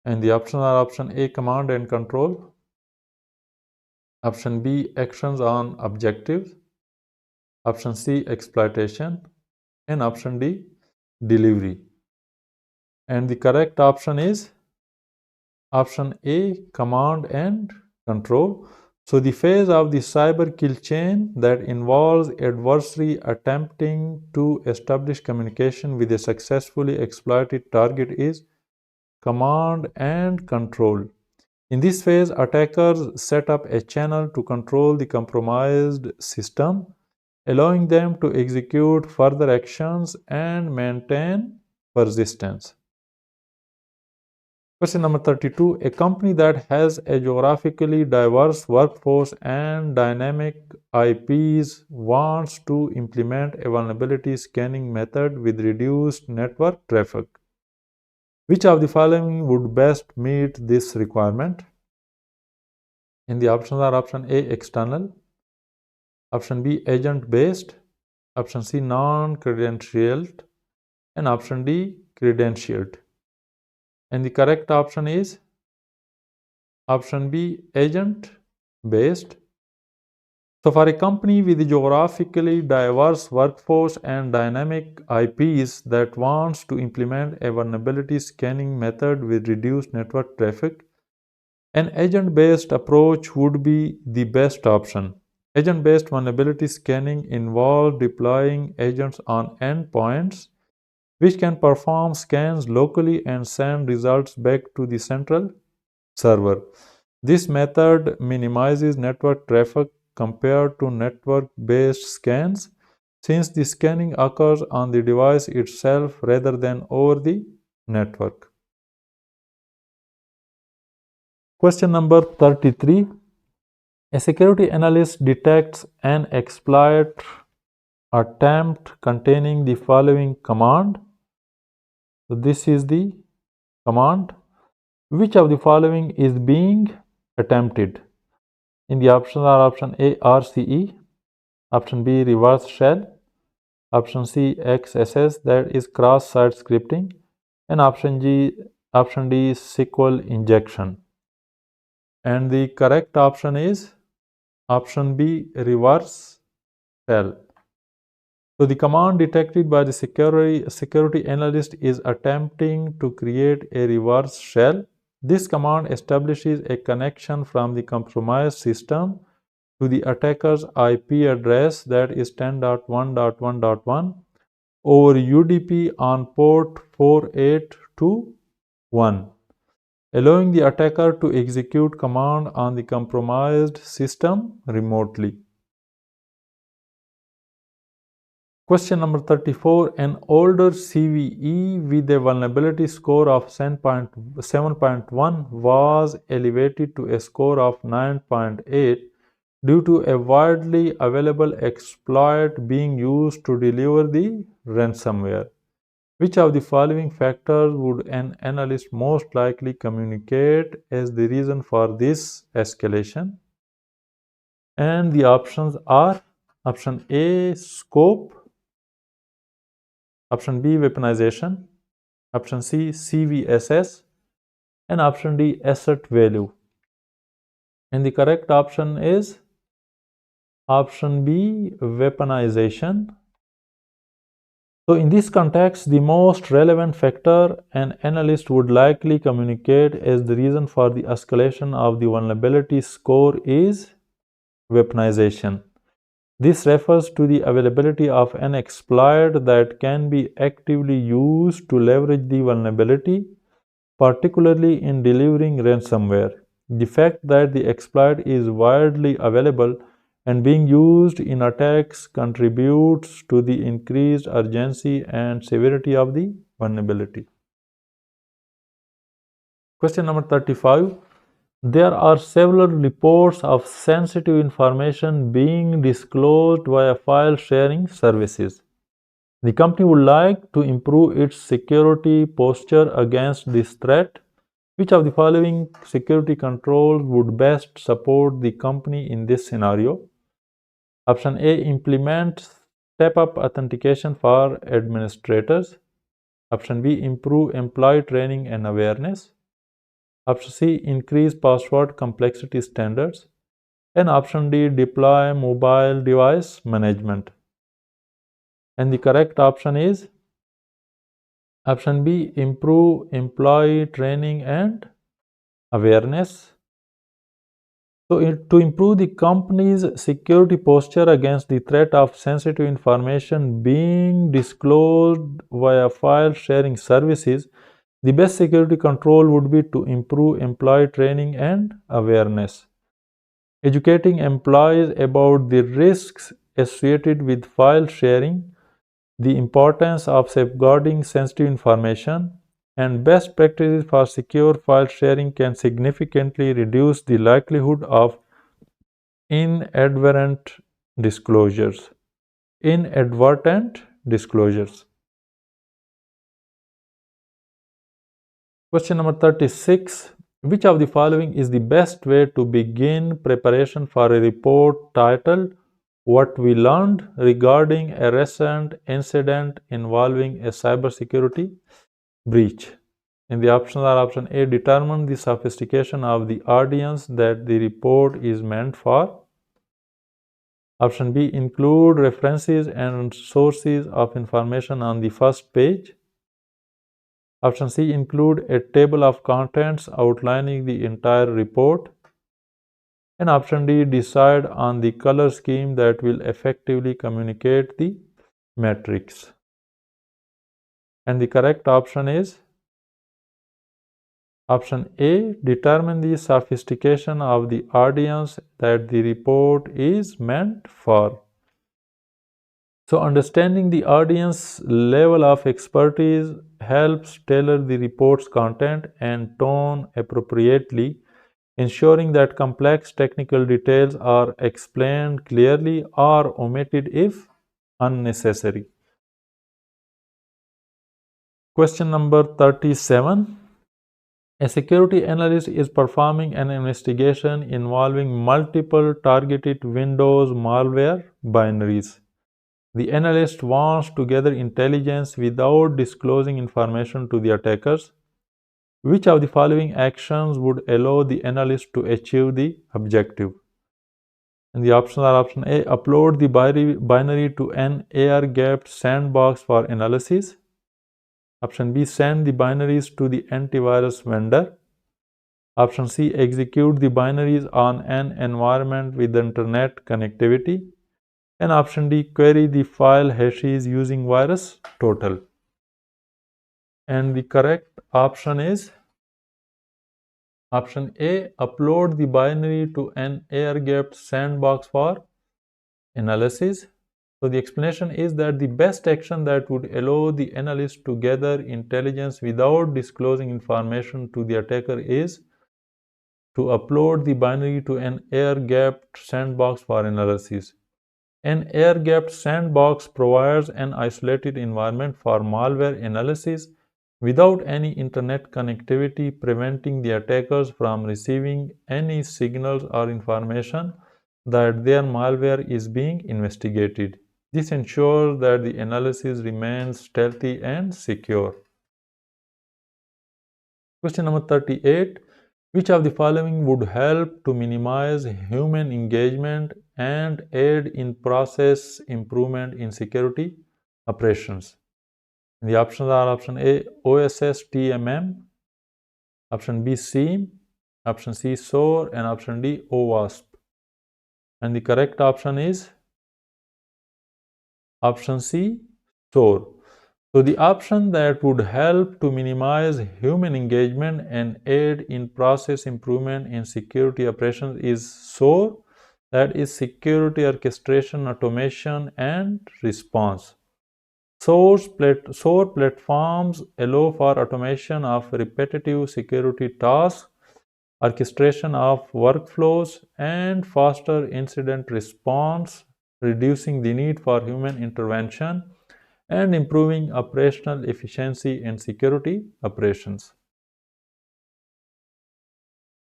Speaker 1: And the options are option A, command and control, option B, actions on objectives, option C, exploitation, and option D, delivery. And the correct option is option A, command and control. So the phase of the cyber kill chain that involves adversary attempting to establish communication with a successfully exploited target is command and control. In this phase, attackers set up a channel to control the compromised system, allowing them to execute further actions and maintain persistence. Question number 32. A company that has a geographically diverse workforce and dynamic IPs wants to implement a vulnerability scanning method with reduced network traffic. Which of the following would best meet this requirement? And the options are option A, external, option B, agent based, option C, non-credentialed, and option D, credentialed. And the correct option is option B, agent based. So for a company with a geographically diverse workforce and dynamic IPs that wants to implement a vulnerability scanning method with reduced network traffic, an agent-based approach would be the best option. Agent-based vulnerability scanning involves deploying agents on endpoints, which can perform scans locally and send results back to the central server. This method minimizes network traffic compared to network-based scans, since the scanning occurs on the device itself rather than over the network. Question number 33. A security analyst detects an exploit attempt containing the following command. So this is the command. Which of the following is being attempted? In the options are option A RCE, option B reverse shell, option C XSS, that is cross-site scripting, and option D SQL injection. And the correct option is option B reverse shell. So the command detected by the security analyst is attempting to create a reverse shell. This command establishes a connection from the compromised system to the attacker's IP address, that is 10.1.1.1 over UDP on port 4821, allowing the attacker to execute command on the compromised system remotely. Question number 34. An older CVE with a vulnerability score of 7.1 was elevated to a score of 9.8 due to a widely available exploit being used to deliver the ransomware. Which of the following factors would an analyst most likely communicate as the reason for this escalation? And the options are option A scope, option B weaponization, option C CVSS, and option D asset value. And the correct option is option B weaponization. So in this context, the most relevant factor an analyst would likely communicate as the reason for the escalation of the vulnerability score is weaponization. This refers to the availability of an exploit that can be actively used to leverage the vulnerability, particularly in delivering ransomware. The fact that the exploit is widely available and being used in attacks contributes to the increased urgency and severity of the vulnerability. Question number 35. There are several reports of sensitive information being disclosed via file sharing services. The company would like to improve its security posture against this threat. Which of the following security controls would best support the company in this scenario? Option A, implement step-up authentication for administrators. Option B, improve employee training and awareness. Option C, increase password complexity standards. And option D, deploy mobile device management. And the correct option is option B, improve employee training and awareness. So, to improve the company's security posture against the threat of sensitive information being disclosed via file sharing services, the best security control would be to improve employee training and awareness. Educating employees about the risks associated with file sharing, the importance of safeguarding sensitive information, and best practices for secure file sharing can significantly reduce the likelihood of inadvertent disclosures. Inadvertent disclosures. Question number 36. Which of the following is the best way to begin preparation for a report titled What We Learned Regarding a Recent Incident Involving a Cybersecurity Breach? And the options are option A, determine the sophistication of the audience that the report is meant for. Option B, include references and sources of information on the first page. Option C, include a table of contents outlining the entire report. And option D, decide on the color scheme that will effectively communicate the metrics. And the correct option is option A, determine the sophistication of the audience that the report is meant for. So, understanding the audience level of expertise helps tailor the report's content and tone appropriately, ensuring that complex technical details are explained clearly or omitted if unnecessary. Question number 37. A security analyst is performing an investigation involving multiple targeted Windows malware binaries. The analyst wants to gather intelligence without disclosing information to the attackers. Which of the following actions would allow the analyst to achieve the objective? And the options are option A, upload the binary to an air-gapped sandbox for analysis. Option B, send the binaries to the antivirus vendor. Option C, execute the binaries on an environment with internet connectivity. And option D, query the file hashes using virus total. And the correct option is option A, upload the binary to an air-gapped sandbox for analysis. So the explanation is that the best action that would allow the analyst to gather intelligence without disclosing information to the attacker is to upload the binary to an air-gapped sandbox for analysis. An air-gapped sandbox provides an isolated environment for malware analysis without any internet connectivity, preventing the attackers from receiving any signals or information that their malware is being investigated. This ensures that the analysis remains stealthy and secure. Question number 38. Which of the following would help to minimize human engagement and aid in process improvement in security operations? The options are option A, OSS/TMM, option B, SIEM, option C, SOAR, and option D, OWASP. And the correct option is option C, SOAR. So the option that would help to minimize human engagement and aid in process improvement in security operations is SOAR, that is Security Orchestration, Automation, and Response. SOAR platforms allow for automation of repetitive security tasks, orchestration of workflows, and faster incident response, reducing the need for human intervention and improving operational efficiency in security operations.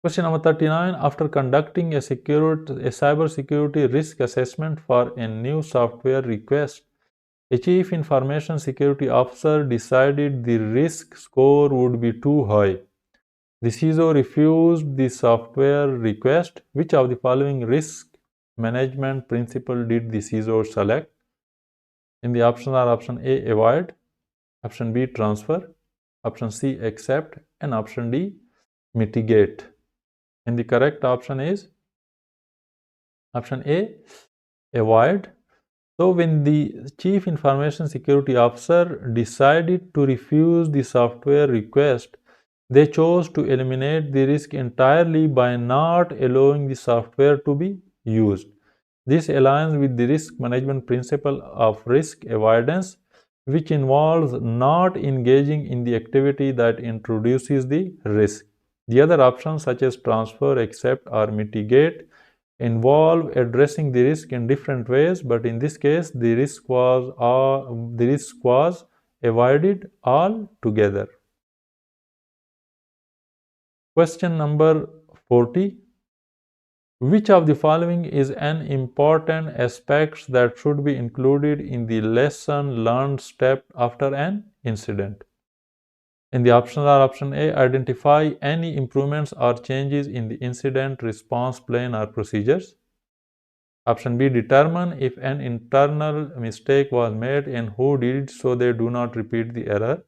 Speaker 1: Question number 39. After conducting a cybersecurity risk assessment for a new software request, a chief information security officer decided the risk score would be too high. The CISO refused the software request. Which of the following risk management principle did the CISO select? And the options are option A, avoid, option B, transfer, option C, accept, and option D, mitigate. And the correct option is option A, avoid. So when the Chief Information Security Officer decided to refuse the software request, they chose to eliminate the risk entirely by not allowing the software to be used. This aligns with the risk management principle of risk avoidance, which involves not engaging in the activity that introduces the risk. The other options, such as transfer, accept, or mitigate, involve addressing the risk in different ways, but in this case, the risk was avoided altogether. Question number 40. Which of the following is an important aspect that should be included in the lesson learned step after an incident? And the options are option A, identify any improvements or changes in the incident response plan or procedures. Option B, determine if an internal mistake was made and who did it so they do not repeat the error.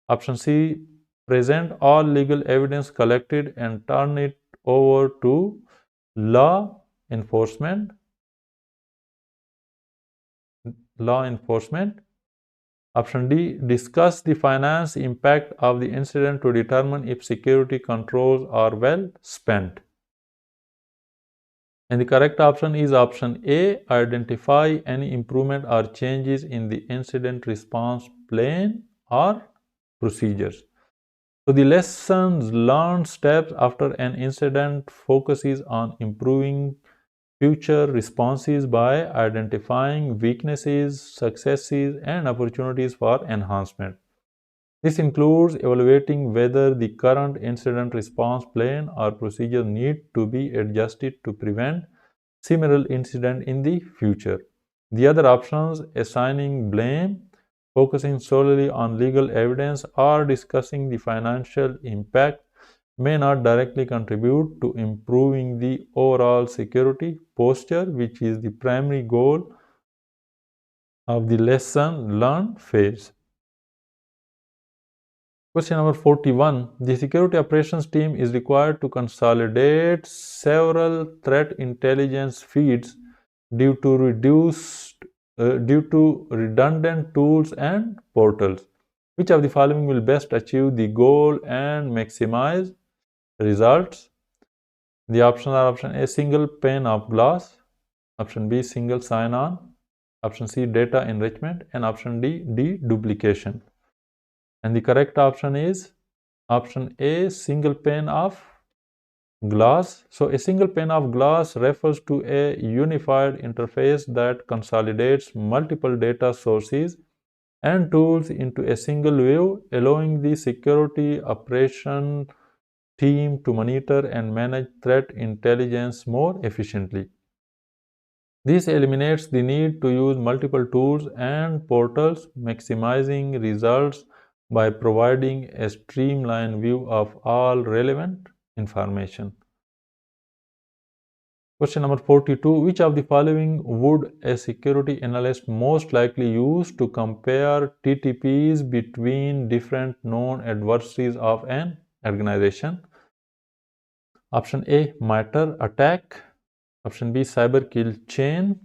Speaker 1: Option C, present all legal evidence collected and turn it over to law enforcement. Option D, discuss the finance impact of the incident to determine if security controls are well spent. And the correct option is option A, identify any improvement or changes in the incident response plan or procedures. So the lessons learned steps after an incident focuses on improving future responses by identifying weaknesses, successes, and opportunities for enhancement. This includes evaluating whether the current incident response plan or procedure need to be adjusted to prevent similar incident in the future. The other options, assigning blame, focusing solely on legal evidence, or discussing the financial impact, may not directly contribute to improving the overall security posture, which is the primary goal of the lesson learned phase. Question number 41. The security operations team is required to consolidate several threat intelligence feeds due to redundant tools and portals. Which of the following will best achieve the goal and maximize results? The options are option A, single pane of glass, option B, single sign-on, option C, data enrichment, and option D, deduplication. And the correct option is option A, single pane of glass. So a single pane of glass refers to a unified interface that consolidates multiple data sources and tools into a single view, allowing the security operation team to monitor and manage threat intelligence more efficiently. This eliminates the need to use multiple tools and portals, maximizing results by providing a streamlined view of all relevant information. Question number 42. Which of the following would a security analyst most likely use to compare TTPs between different known adversaries of an organization? Option A, MITRE attack. Option B, cyber kill chain.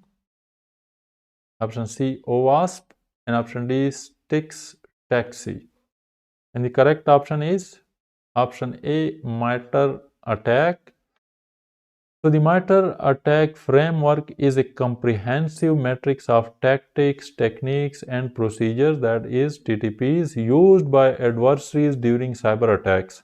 Speaker 1: Option C, OWASP. And option D, STIX taxi. And the correct option is option A, MITRE attack. So the MITRE attack framework is a comprehensive matrix of tactics, techniques, and procedures, that is TTPs, used by adversaries during cyber attacks.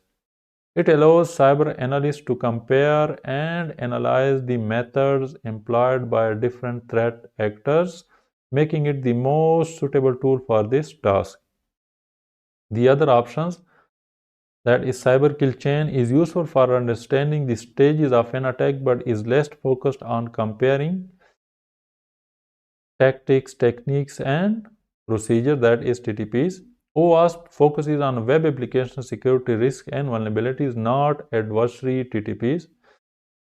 Speaker 1: It allows cyber analysts to compare and analyze the methods employed by different threat actors, making it the most suitable tool for this task. The other options, that is cyber kill chain, is useful for understanding the stages of an attack but is less focused on comparing tactics, techniques, and procedure, that is TTPs. OWASP focuses on web application security risk and vulnerabilities, not adversary TTPs.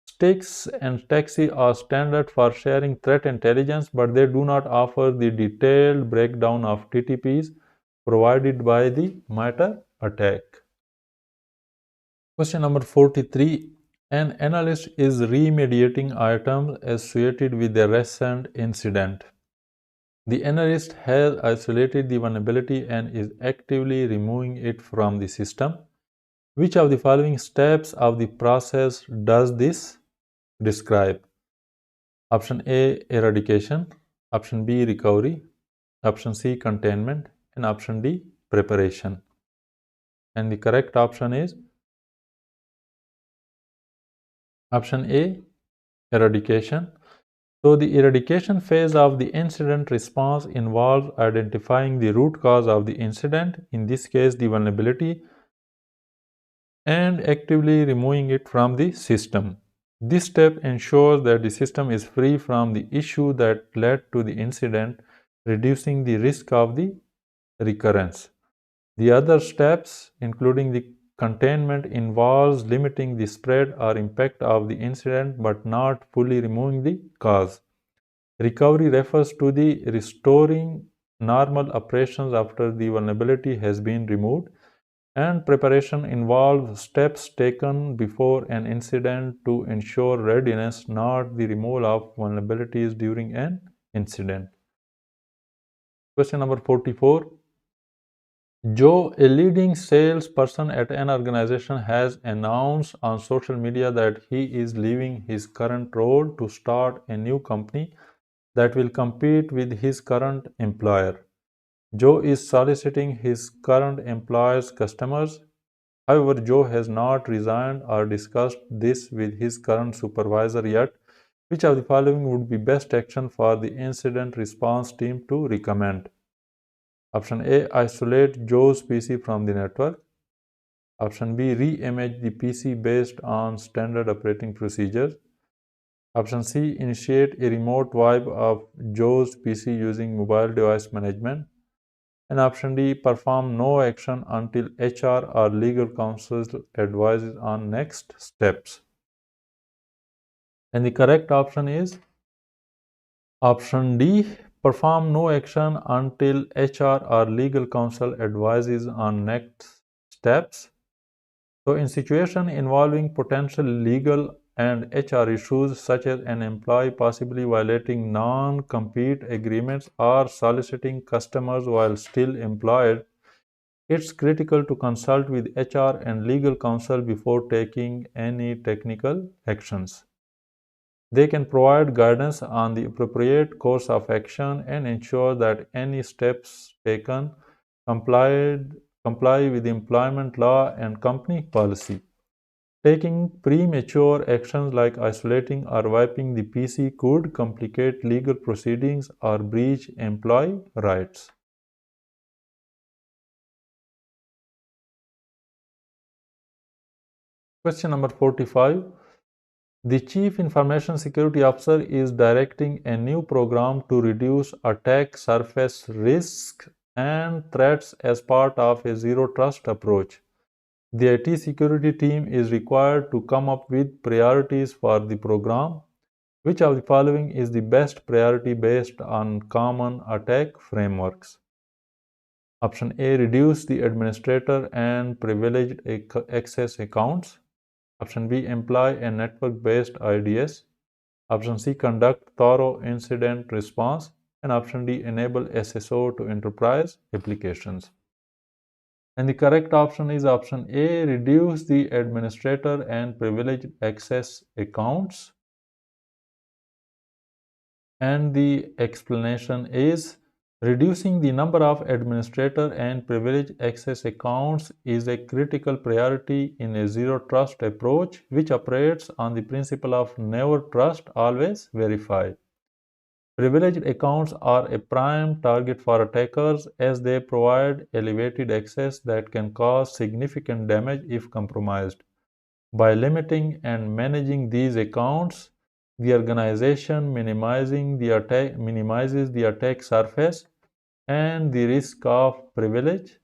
Speaker 1: STIX and TAXI are standard for sharing threat intelligence, but they do not offer the detailed breakdown of TTPs provided by the MITRE attack. Question number 43. An analyst is remediating items associated with a recent incident. The analyst has isolated the vulnerability and is actively removing it from the system. Which of the following steps of the process does this describe? Option A, eradication. Option B, recovery. Option C, containment. And option D, preparation. And the correct option is option A, eradication. So the eradication phase of the incident response involves identifying the root cause of the incident, in this case the vulnerability, and actively removing it from the system. This step ensures that the system is free from the issue that led to the incident, reducing the risk of the recurrence. The other steps, including the containment, involves limiting the spread or impact of the incident but not fully removing the cause. Recovery refers to the restoring normal operations after the vulnerability has been removed, and preparation involves steps taken before an incident to ensure readiness, not the removal of vulnerabilities during an incident. Question number 44. Joe, a leading salesperson at an organization, has announced on social media that he is leaving his current role to start a new company that will compete with his current employer. Joe is soliciting his current employer's customers. However, Joe has not resigned or discussed this with his current supervisor yet. Which of the following would be best action for the incident response team to recommend? Option A, isolate Joe's PC from the network. Option B, re-image the PC based on standard operating procedures. Option C, initiate a remote wipe of Joe's PC using mobile device management. And option D, perform no action until HR or legal counsel advises on next steps. And the correct option is option D, perform no action until HR or legal counsel advises on next steps. So in situation involving potential legal and HR issues such as an employee possibly violating non-compete agreements or soliciting customers while still employed, it's critical to consult with HR and legal counsel before taking any technical actions. They can provide guidance on the appropriate course of action and ensure that any steps taken comply with employment law and company policy. Taking premature actions like isolating or wiping the PC could complicate legal proceedings or breach employee rights. Question number 45. The Chief Information Security Officer is directing a new program to reduce attack surface risk and threats as part of a zero trust approach. The IT security team is required to come up with priorities for the program. Which of the following is the best priority based on common attack frameworks? Option A, reduce the administrator and privileged access accounts. Option B, employ a network-based IDS. Option C, conduct thorough incident response. And option D, enable SSO to enterprise applications. And the correct option is option A, reduce the administrator and privileged access accounts. And the explanation is reducing the number of administrator and privileged access accounts is a critical priority in a zero trust approach which operates on the principle of never trust, always verify. Privileged accounts are a prime target for attackers as they provide elevated access that can cause significant damage if compromised. By limiting and managing these accounts, the organization minimizes the attack surface and the risk of privilege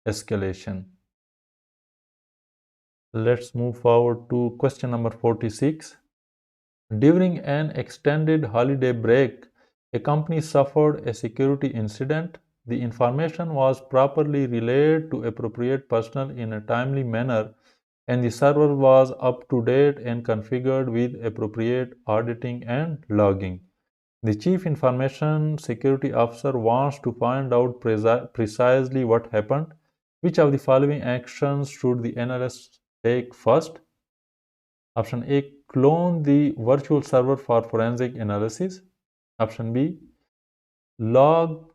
Speaker 1: escalation. Let's move forward to question number 46. During an extended holiday break, a company suffered a security incident. The information was properly relayed to appropriate personnel in a timely manner, and the server was up to date and configured with appropriate auditing and logging. The Chief Information Security Officer wants to find out precisely what happened. Which of the following actions should the analyst take first? Option A, clone the virtual server for forensic analysis. Option B, log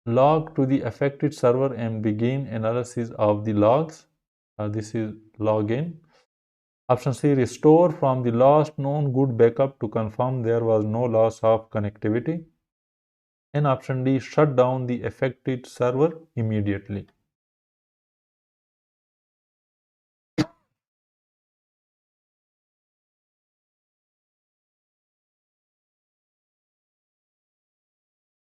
Speaker 1: to the affected server and begin analysis of the logs. This is login. Option C, restore from the last known good backup to confirm there was no loss of connectivity. And option D, shut down the affected server immediately.